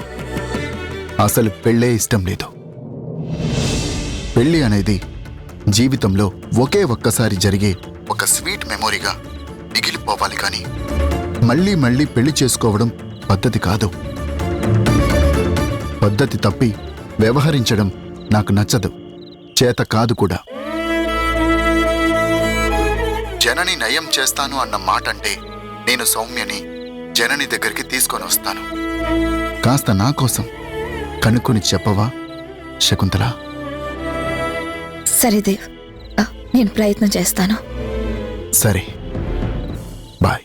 అసలు పెళ్ళే ఇష్టం లేదు. పెళ్ళి అనేది జీవితంలో ఒకే ఒక్కసారి జరిగే ఒక స్వీట్ మెమొరీగా మిగిలిపోవాలి, కానీ మళ్ళీ మళ్ళీ పెళ్లి చేసుకోవడం పద్ధతి కాదు. పద్ధతి తప్పి వ్యవహరించడం నాకు నచ్చదు, చేత కాదు కూడా. జనని నయం చేస్తాను అన్న మాట అంటే నేను సౌమ్యని జనని దగ్గరికి తీసుకొని వస్తాను. కాస్త నా కోసం కనుక్కొని చెప్పవా శకుంతల? సరే దేవ్, నేను ప్రయత్నం చేస్తాను. సరే, బాయ్.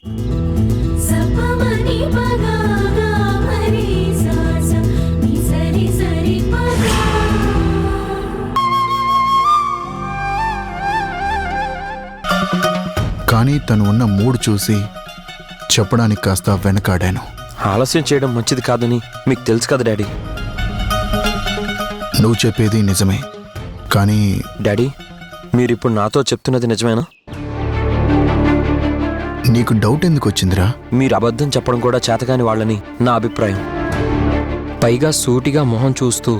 కానీ తను ఉన్న మూడ్ చూసి చెప్పడానికి కాస్త వెనకాడాను. ఆలస్యం చేయడం మంచిది కాదని మీకు తెలుసు కదా డాడీ. నువ్వు చెప్పేది నిజమే, కానీ డాడీ, మీరిప్పుడు నాతో చెప్తున్నది నిజమేనా? నీకు డౌట్ ఎందుకు వచ్చిందిరా? మీరు అబద్ధం చెప్పడం కూడా చేతకాని వాళ్ళని నా అభిప్రాయం. పైగా సూటిగా మొహం చూస్తూ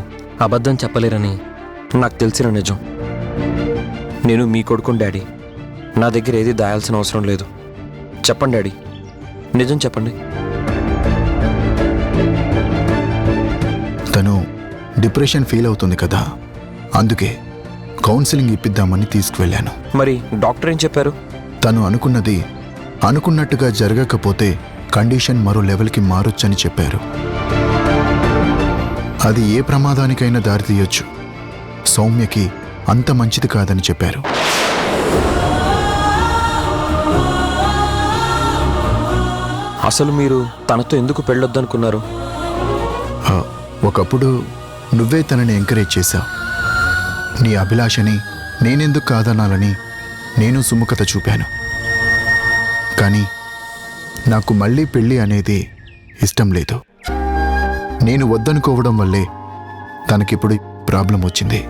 అబద్ధం చెప్పలేరని నాకు తెలిసిన నిజం. నేను మీ కొడుకుని డాడీ. నా దగ్గర ఏది దాయాల్సిన అవసరం లేదు. చెప్పండి డాడీ, నిజం చెప్పండి. తను డిప్రెషన్ ఫీల్ అవుతుంది కదా, అందుకే కౌన్సిలింగ్ ఇప్పిద్దామని తీసుకువెళ్ళాను. మరి డాక్టర్ ఏం చెప్పారు? తను అనుకున్నది అనుకున్నట్టుగా జరగకపోతే కండిషన్ మరో లెవెల్కి మారొచ్చని చెప్పారు. అది ఏ ప్రమాదానికైనా దారితీయొచ్చు. సౌమ్యకి అంత మంచిది కాదని చెప్పారు. అసలు మీరు తనతో ఎందుకు పెళ్ళొద్దనుకున్నారు? ఒకప్పుడు నువ్వే తనని ఎంకరేజ్ చేశావు. నీ అభిలాషని నేనెందుకు కాదనాలని నేను సుముఖత చూపాను. కానీ నాకు మళ్ళీ పెళ్ళి అనేది ఇష్టం లేదు. నేను వద్దనుకోవడం వల్లే తనకిప్పుడు ప్రాబ్లం వచ్చింది.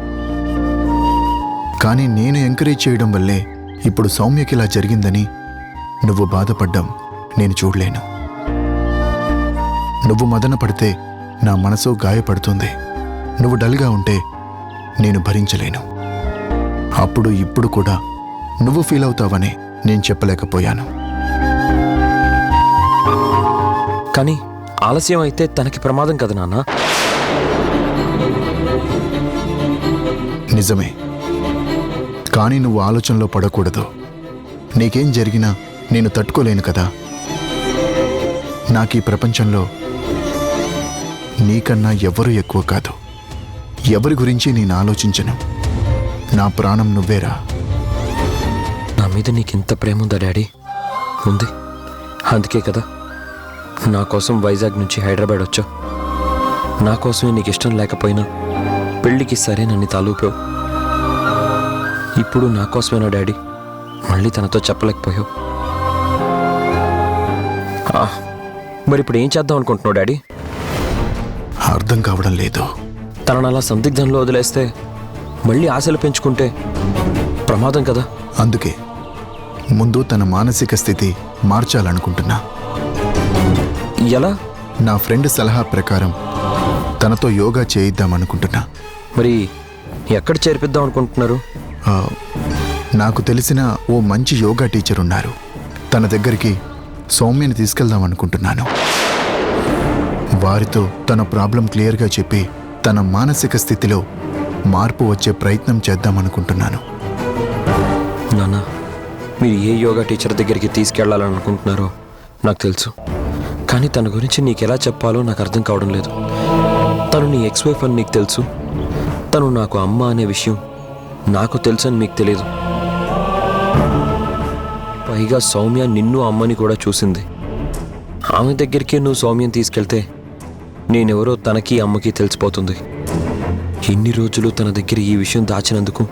కానీ నేను ఎంకరేజ్ చేయడం వల్లే ఇప్పుడు సౌమ్యకి ఇలా జరిగిందని నువ్వు బాధపడ్డం నేను చూడలేను. నువ్వు మదన పడితే నా మనసు గాయపడుతుంది. నువ్వు డల్గా ఉంటే నేను భరించలేను. అప్పుడు ఇప్పుడు కూడా నువ్వు ఫీల్ అవుతావని నేను చెప్పలేకపోయాను. కానీ ఆలస్యం అయితే తనకి ప్రమాదం కదా నాన్న. నిజమే, కానీ నువ్వు ఆలోచనలో పడకూడదు. నీకేం జరిగినా నేను తట్టుకోలేను కదా. నాకు ఈ ప్రపంచంలో నీకన్నా ఎవరు ఎక్కువ కాదు. ఎవరి గురించి నేను ఆలోచించను. నా ప్రాణం నువ్వేరా. నా మీద నీకింత ప్రేమ ఉందా డాడీ? ఉంది. అందుకే కదా నా కోసం వైజాగ్ నుంచి హైదరాబాద్ వచ్చావు. నా కోసమే నీకు ఇష్టం లేకపోయినా పెళ్ళికి సరే నన్ను తాలూపావు. ఇప్పుడు నా కోసమేనా డాడీ మళ్ళీ తనతో చెప్పలేకపోయావు? మరి ఇప్పుడు ఏం చేద్దాం అనుకుంటున్నావు డాడీ? అర్థం కావడం లేదు. తనను అలా సందిగ్ధంలో వదిలేస్తే మళ్ళీ ఆశలు పెంచుకుంటే ప్రమాదం కదా. అందుకే ముందు తన మానసిక స్థితి మార్చాలనుకుంటున్నా. ఎలా? నా ఫ్రెండ్ సలహా ప్రకారం తనతో యోగా చేయిద్దామనుకుంటున్నా. మరి ఎక్కడ చేర్పిద్దాం అనుకుంటున్నారు? నాకు తెలిసిన ఓ మంచి యోగా టీచర్ ఉన్నారు. తన దగ్గరికి సౌమ్యని తీసుకెళ్దాం అనుకుంటున్నాను. వారితో తన ప్రాబ్లం క్లియర్గా చెప్పి తన మానసిక స్థితిలో మార్పు వచ్చే ప్రయత్నం చేద్దామనుకుంటున్నాను. నాన్న, మీరు ఏ యోగా టీచర్ దగ్గరికి తీసుకెళ్లాలని అనుకుంటున్నారో నాకు తెలుసు. కానీ తన గురించి నీకెలా చెప్పాలో నాకు అర్థం కావడం లేదు. తను నీ ఎక్స్ వైఫ్ అని నీకు తెలుసు. తను నాకు అమ్మ అనే విషయం నాకు తెలుసు అని మీకు తెలియదు. పైగా సౌమ్య నిన్ను అమ్మని కూడా చూసింది. ఆమె దగ్గరికి నువ్వు సౌమ్యం తీసుకెళ్తే నేనెవరో తనకి అమ్మకి తెలిసిపోతుంది. ఇన్ని రోజులు తన దగ్గర ఈ విషయం దాచినందుకు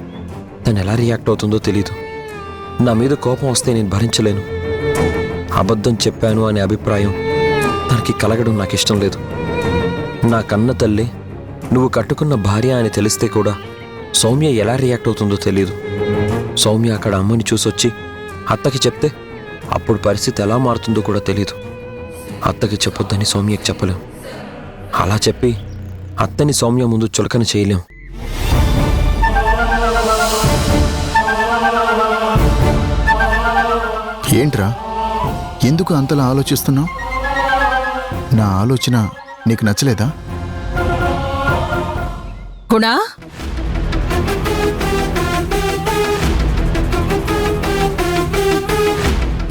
తను ఎలా రియాక్ట్ అవుతుందో తెలీదు. నా మీద కోపం వస్తే నేను భరించలేను. అబద్ధం చెప్పాను అనే అభిప్రాయం తనకి కలగడం నాకు ఇష్టం లేదు. నా కన్న తల్లి నువ్వు కట్టుకున్న భార్య అని తెలిస్తే కూడా సౌమ్య ఎలా రియాక్ట్ అవుతుందో తెలీదు. సౌమ్య అక్కడ అమ్మని చూసొచ్చి అత్తకి చెప్తే అప్పుడు పరిస్థితి ఎలా మారుతుందో కూడా తెలీదు. అత్తకి చెప్పొద్దని సౌమ్యకి చెప్పలేం. అలా చెప్పి అత్తని సౌమ్య ముందు చులకన చేయలేం. ఏంట్రా, ఎందుకు అంతలా ఆలోచిస్తున్నావు? నా ఆలోచన నీకు నచ్చలేదా? గుణా,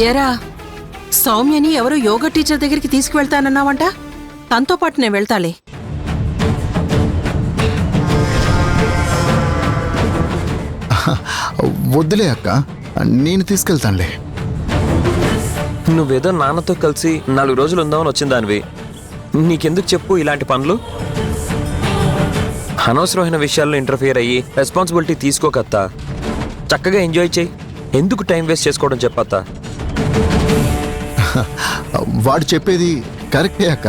ఎరా సౌమ్యని ఎవరో యోగా టీచర్ దగ్గరికి తీసుకువెళ్తానన్నావంట. తనతో పాటు నేను వెళ్తాలే. వద్దులే అక్క, నేను తీసుకెళ్తానులే. నువ్వేదో నాన్నతో కలిసి 4 రోజులు ఉందామని వచ్చిన దానివి. నీకెందుకు చెప్పు ఇలాంటి పనులు? అనవసరమైన విషయాల్లో ఇంటర్ఫియర్ అయ్యి రెస్పాన్సిబిలిటీ తీసుకోకత్తా. చక్కగా ఎంజాయ్ చేయి. ఎందుకు టైం వేస్ట్ చేసుకోవడం చెప్పత్తా. వాడు చెప్పేది కరెక్టే అక్క.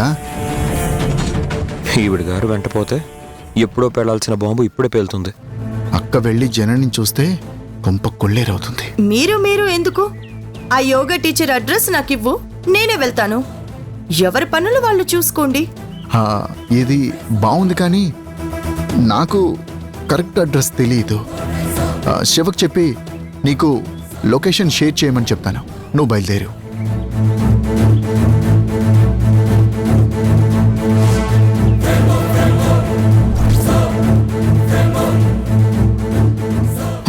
ఈవిడ గారు వెంటపోతే ఎప్పుడో పేలాల్సిన బాంబు ఇప్పుడే పేలుతుంది. అక్క వెళ్ళి జనని చూస్తే కొంప కొల్లేరవుతుంది. మీరు ఎందుకు? ఆ యోగా టీచర్ అడ్రస్ నాకివ్వు, నేనే వెళ్తాను. ఎవరి పనులు వాళ్ళు చూసుకోండి. ఇది బాగుంది కానీ నాకు కరెక్ట్ అడ్రస్ తెలియదు. శివకు చెప్పి నీకు లొకేషన్ షేర్ చేయమని చెప్తాను. నువ్వు బయలుదేరు.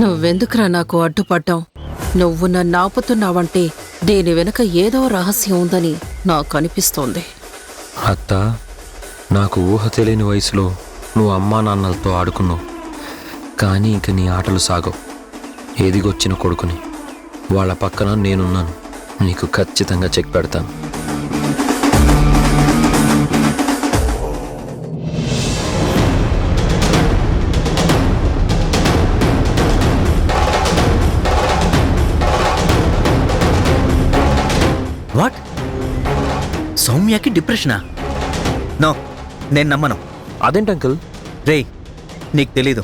నువ్వెందుకురా నాకు అడ్డుపడ్డావు? నువ్వు నన్ను ఆపుతున్నావంటే దీని వెనుక ఏదో రహస్యం ఉందని నాకు అనిపిస్తోంది. అత్త, నాకు ఊహ తెలియని వయసులో నువ్వు అమ్మా నాన్నలతో ఆడుకున్నావు. కానీ ఇంక నీ ఆటలు సాగవు. ఎదిగొచ్చిన కొడుకుని, వాళ్ళ పక్కన నేనున్నాను. నీకు ఖచ్చితంగా చెక్ పెడతాను. వాట్? సౌమ్యకి డిప్రెషనా? నో, నేను నమ్మను. అదేంటి అంకుల్? రేయ్, నీకు తెలీదు.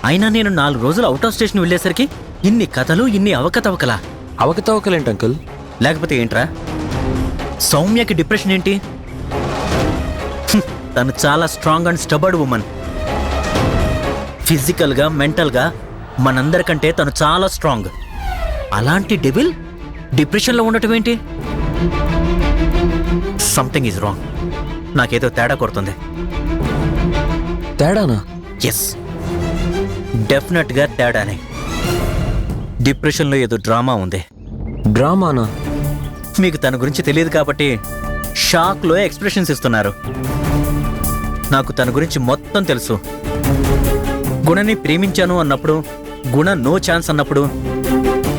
అయినా నేను 4 రోజులు అవుట్ ఆఫ్ స్టేషన్ వెళ్ళేసరికి ఇన్ని కథలు, ఇన్ని అవకతవకలా? అవకతవకలేంటి అంకుల్? లేకపోతే ఏంట్రా? సౌమ్యకి డిప్రెషన్ ఏంటి? తను చాలా స్ట్రాంగ్ అండ్ స్టబర్డ్ ఉమెన్. ఫిజికల్గా, మెంటల్గా మనందరికంటే తను చాలా స్ట్రాంగ్. అలాంటి డెవిల్ డిప్రెషన్లో ఉండటం ఏంటి? Something is wrong. నాకేదో తేడా కొడుతుంది. తేడానా? ఎస్, డెఫినెట్గా తేడానే. డిప్రెషన్లో ఏదో డ్రామా ఉంది. డ్రామానా? మీకు తన గురించి తెలియదు కాబట్టి షాక్లో ఎక్స్ప్రెషన్స్ ఇస్తున్నారు. నాకు తన గురించి మొత్తం తెలుసు. గుణని ప్రేమించాను అన్నప్పుడు, గుణ నో ఛాన్స్ అన్నప్పుడు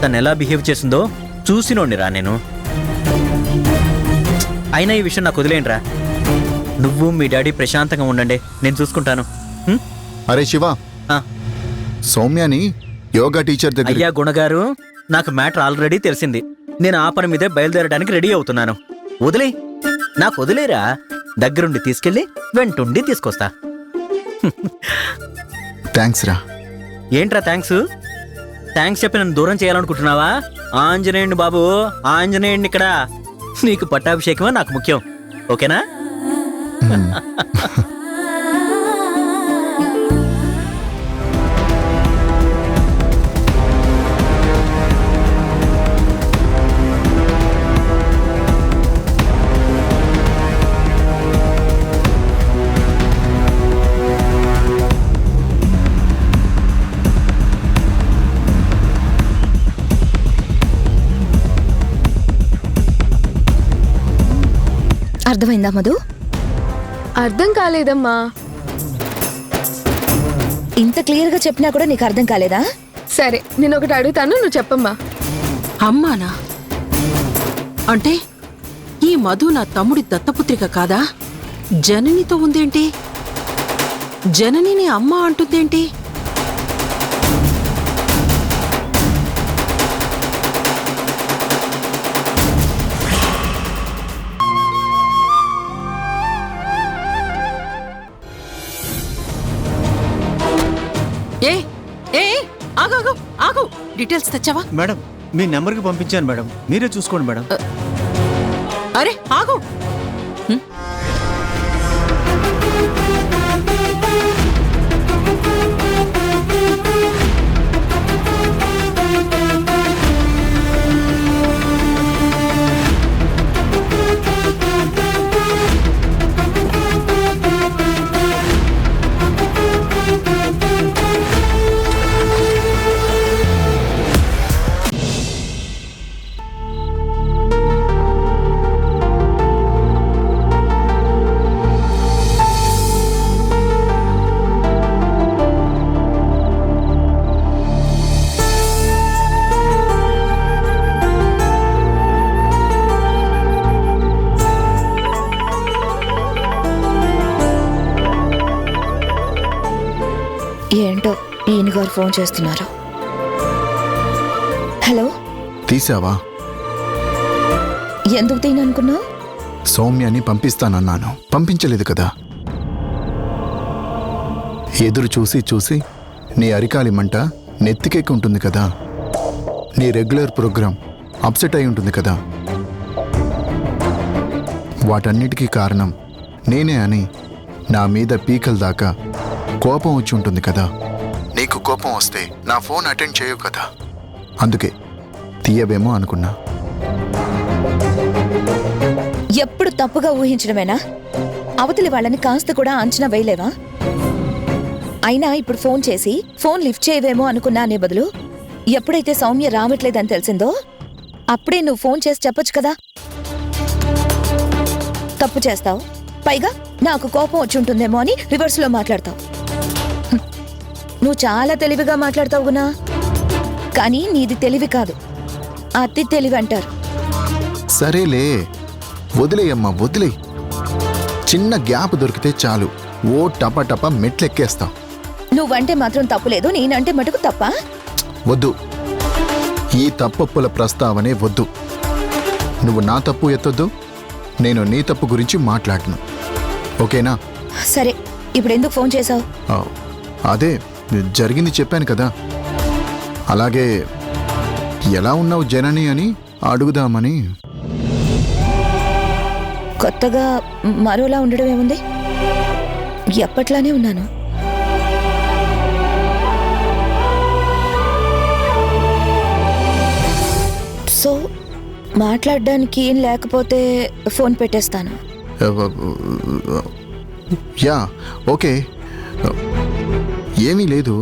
తను ఎలా బిహేవ్ చేసిందో చూసినోండిరా నేను. అయినా ఈ విషయం నాకు వదిలేండిరా. నువ్వు మీ డాడీ ప్రశాంతంగా ఉండండి, నేను చూసుకుంటాను. అరే శివ, సౌమ్యాని యోగా టీచర్ దగ్గర. అయ్యా గుణగారు, నాకు మ్యాటర్ ఆల్రెడీ తెలిసింది. నేను ఆ పని మీదే బయలుదేరడానికి రెడీ అవుతున్నాను. నాకు వదిలేరా. దగ్గరుండి తీసుకెళ్ళి వెంటుండి తీసుకొస్తా. థ్యాంక్స్ రా. ఏంట్రా థ్యాంక్స్? థ్యాంక్స్ చెప్పి నన్ను దూరం చేయాలనుకుంటున్నావా? ఆంజనేయుడిని బాబు, ఆంజనేయుడిని ఇక్కడ. నీకు పట్టాభిషేకమే నాకు ముఖ్యం, ఓకేనా? అర్థమైందా మధు? అర్థం కాలేదమ్మా. ఇంత క్లియర్గా చెప్పినా కూడా నీకు అర్థం కాలేదా? సరే, నేను ఒకటి అడుగుతాను, నువ్వు చెప్పమ్మా. అమ్మానా? అంటే ఈ మధు నా తమ్ముడి దత్తపుత్రిక కాదా? జననితో ఉందేంటి? జననిని అమ్మ అంటుందేంటి? ఏ ఏ ఆగు, ఆగు. డీటెయిల్స్ తెచ్చావా? మేడం, మీ నెంబర్కి పంపించాను మేడం, మీరే చూసుకోండి మేడం. అరే ఆగు. ఏంటో ఈయన గారు ఫోన్ చేస్తున్నారు. హలో, తీసావా? ఎందుకు తీననుకున్నావు? సౌమ్యాని పంపిస్తానన్నాను, పంపించలేదు కదా. ఎదురు చూసి చూసి నీ అరికాలి మంట నెత్తికెక్కి ఉంటుంది కదా. నీ రెగ్యులర్ ప్రోగ్రాం అప్సెట్ అయి ఉంటుంది కదా. వాటన్నిటికీ కారణం నేనే అని నా మీద పీకల దాకా కోపం వచ్చి ఉంటుంది కదా. నీకు కోపం వస్తే నా ఫోన్ అటెండ్ చేయవు కదా, అందుకే తీయవేమో అనుకున్నా. ఎప్పుడు తప్పుగా ఊహించడమేనా? అవతలి వాళ్ళని కాస్త కూడా అంచనా వేయలేవా? అయినా ఇప్పుడు ఫోన్ చేసి ఫోన్ లిఫ్ట్ చేయవేమో అనుకున్నా అనే బదులు ఎప్పుడైతే సౌమ్య రావట్లేదని తెలిసిందో అప్పుడే నువ్వు ఫోన్ చేసి చెప్పొచ్చు కదా. తప్పు చేస్తావు, పైగా నాకు కోపం వచ్చి ఉంటుందేమో అని రివర్స్లో మాట్లాడతావు. నువ్వు చాలా తెలివిగా మాట్లాడతావు గునా, కానీ నీది తెలివి కాదు, అతి తెలివి అంటారు. సరేలే, వదిలేయమ్మా వదిలే. చిన్న గ్యాప్ దొరికితే చాలు, ఓ టపా మెట్లెక్కేస్తావు. నువ్వంటే మాత్రం తప్పులేదు, నేనంటే మటుకు తప్ప. వద్దు, ఈ తప్పప్పుల ప్రస్తావనే వద్దు. నువ్వు నా తప్పు ఎత్తొద్దు, నేను నీ తప్పు గురించి మాట్లాడను, ఓకేనా? సరే, ఇప్పుడు ఎందుకు ఫోన్ చేశావు? అదే జరిగింది చెప్పాను కదా. అలాగే ఎలా ఉన్నావు జనని అని అడుగుదామని. కొత్తగా మరోలా ఉండడం ఏముంది, ఎప్పట్లానే ఉన్నాను. సో మాట్లాడడానికి ఏం లేకపోతే ఫోన్ పెట్టేస్తాను. యా ఓకే, ఏమీ లేదు.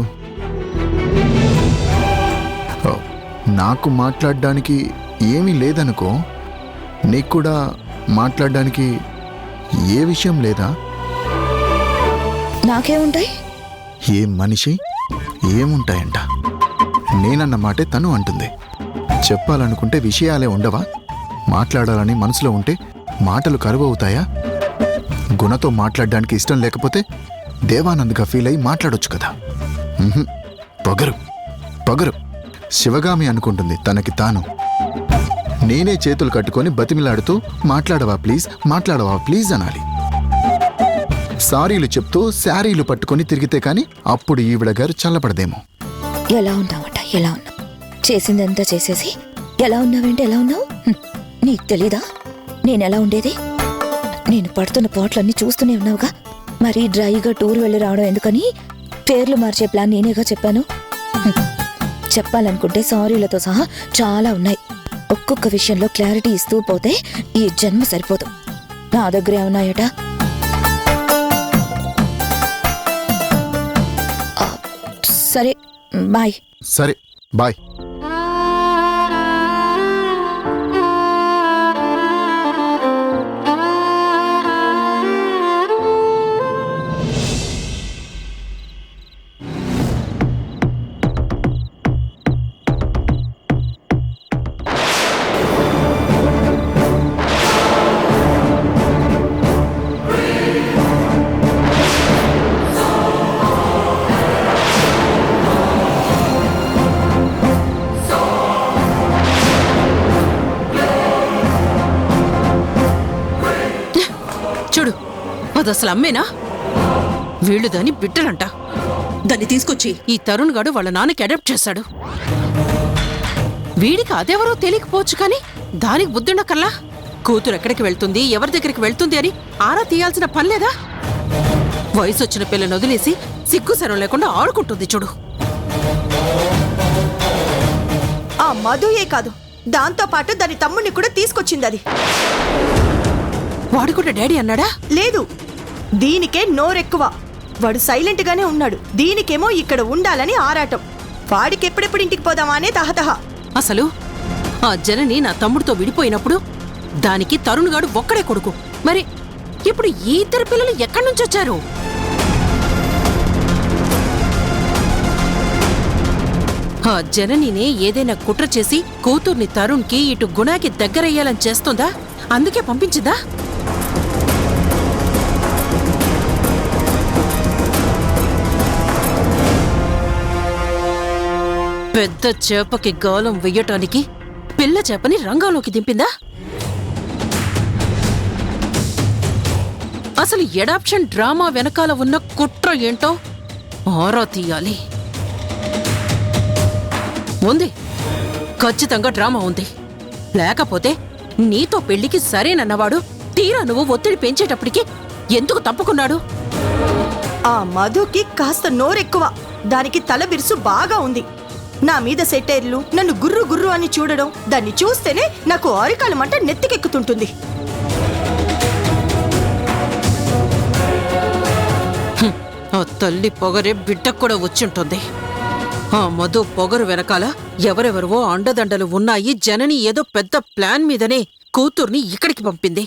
నాకు మాట్లాడడానికి ఏమీ లేదనుకో, నీకు కూడా మాట్లాడడానికి ఏ విషయం లేదా? నాకేముంటాయి? ఏ మనిషి ఏముంటాయంట, నేనన్న మాటే తను అంటుంది. చెప్పాలనుకుంటే విషయాలే ఉండవా? మాట్లాడాలని మనసులో ఉంటే మాటలు కరువు అవుతాయా? గుణతో మాట్లాడడానికి ఇష్టం లేకపోతే దేవానంద్గా ఫీల్ అయి మాట్లాడొచ్చు కదా. పొగరు పొగరు శివగామి అనుకుంటుంది తనకి తాను. నేనే చేతులు కట్టుకొని బతిమిలాడుతూ మాట్లాడవా ప్లీజ్ అనాలి. సారీలు చెప్తూ శారీలు పట్టుకొని తిరిగితే కాని అప్పుడు ఈవిడ గారు చల్లపడదేమో. ఎలా ఉన్నావట, ఎలా ఉన్నావు? చేసిందంతా చేసేసి ఎలా ఉన్నావేంటి, ఎలా ఉన్నావు? నీకు తెలీదా నేనెలా ఉండేది? నేను పడుతున్న పాటలన్నీ చూస్తూనే ఉన్నావుగా. మరీ డ్రైగా టూర్ వెళ్ళి రావడం ఎందుకని పేర్లు మార్చే ప్లాన్ నేనేగా చెప్పాను. చెప్పాలనుకుంటే సారీలతో సహా చాలా ఉన్నాయి. ఒక్కొక్క విషయంలో క్లారిటీ ఇస్తూ పోతే ఈ జన్మ సరిపోదు. నా దగ్గరే ఉన్నాయట. సరే బాయ్. సరే బాయ్. చూడు, అది అసలు అమ్మేనా? వీళ్ళు దాని బిడ్డలంట. దాన్ని తీసుకొచ్చి ఈ తరుణ్ గాడు వాళ్ళ నాన్నకి అడాప్ట్ చేశాడు. వీడికి అదెవరో తెలియకపోవచ్చు, కానీ దానికి బుద్ధుండకల్లా కూతురు ఎక్కడికి వెళ్తుంది, ఎవరి దగ్గరికి వెళ్తుంది అని ఆరా తీయాల్సిన పని లేదా? వయసు వచ్చిన పిల్లని వదిలేసి సిగ్గుసరం లేకుండా ఆడుకుంటుంది చూడు. ఆ మధుయే కాదు, దాంతో పాటు దాని తమ్ముడిని కూడా తీసుకొచ్చింది అది. వాడు కూడా డాడీ అన్నాడా? లేదు, దీనికే నోరెక్కువ. వాడు సైలెంట్ గానే ఉన్నాడు, దీనికేమో ఇక్కడ ఉండాలని ఆరాటం. వాడికి ఎప్పుడెప్పుడు ఇంటికి పోదామా అనే తహతహ. అసలు ఆ జనని నా తమ్ముడితో విడిపోయినప్పుడు దానికి తరుణ్ గాడు ఒక్కడే కొడుకు. మరి ఇప్పుడు ఈ ఇద్దరు పిల్లలు ఎక్కడి నుంచి వచ్చారు? ఆ జననినే ఏదైనా కుట్ర చేసి కూతుర్ని తరుణ్కి ఇటు గుణాకి దగ్గరయ్యాలని చేస్తుందా? అందుకే పంపించిందా? పెద్ద చేపకి గాలం వెయ్యటానికి పిల్ల చేపని రంగంలోకి దింపిందా? అసలు ఎడాప్షన్ డ్రామా వెనకాల ఉన్న కుట్ర ఏంటో ఆరా తీయాలి. ఉంది, ఖచ్చితంగా డ్రామా ఉంది. లేకపోతే నీతో పెళ్లికి సరేనన్నవాడు తీరా నువ్వు ఒత్తిడి పెంచేటప్పటికి ఎందుకు తప్పుకున్నాడు? ఆ మధుకి కాస్త నోరెక్కువ, దానికి తల బిరుసు బాగా ఉంది. నా మీద సెటైర్లు, నన్ను గుర్రు గుర్రు అని చూడడం, దాన్ని చూస్తేనే నాకు అరికాలమంట నెత్తికెక్కుతుంటుంది. ఆ తల్లి పొగరే బిడ్డకు కూడా వచ్చుంటుంది. ఆ మధు పొగరు వెనకాల ఎవరెవరివో అండదండలు ఉన్నాయి. జనని ఏదో పెద్ద ప్లాన్ మీదనే కూతుర్ని ఇక్కడికి పంపింది.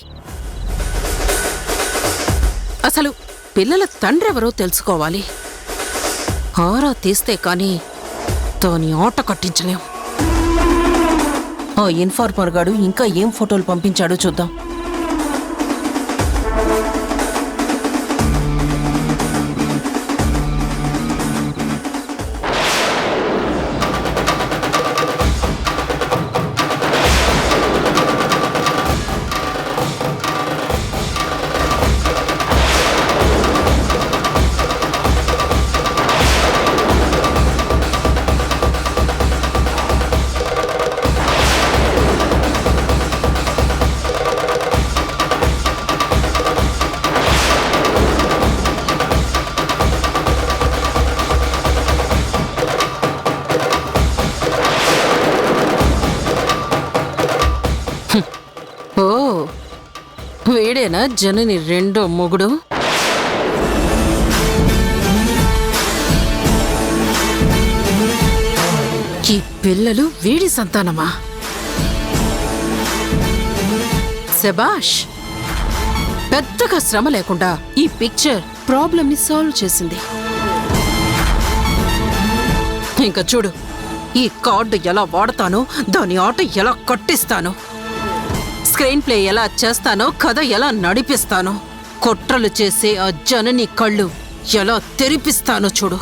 అసలు పిల్లల తండ్రెవరో తెలుసుకోవాలి. ఆరా తీస్తే కానీ దాని ఆట కట్టించలేం. ఆ ఇన్ఫార్మర్ గాడు ఇంకా ఏం ఫోటోలు పంపించాడో చూద్దాం. ఓ, వీడేనా జనని రెండో మొగుడు? ఈ పిల్లలు వీడి సంతానమా? శబాష్, పెద్దగా శ్రమ లేకుండా ఈ పిక్చర్ ప్రాబ్లమ్ ని సాల్వ్ చేసింది. ఇంకా చూడు, ఈ కార్డు ఎలా వాడతానో, దాని ఆట ఎలా కట్టిస్తానో, స్క్రీన్ ప్లే ఎలా చేస్తానో, కథ ఎలా నడిపిస్తానో, కుట్రలు చేసే ఆ జనని కళ్ళు ఎలా తెరిపిస్తానో చూడు.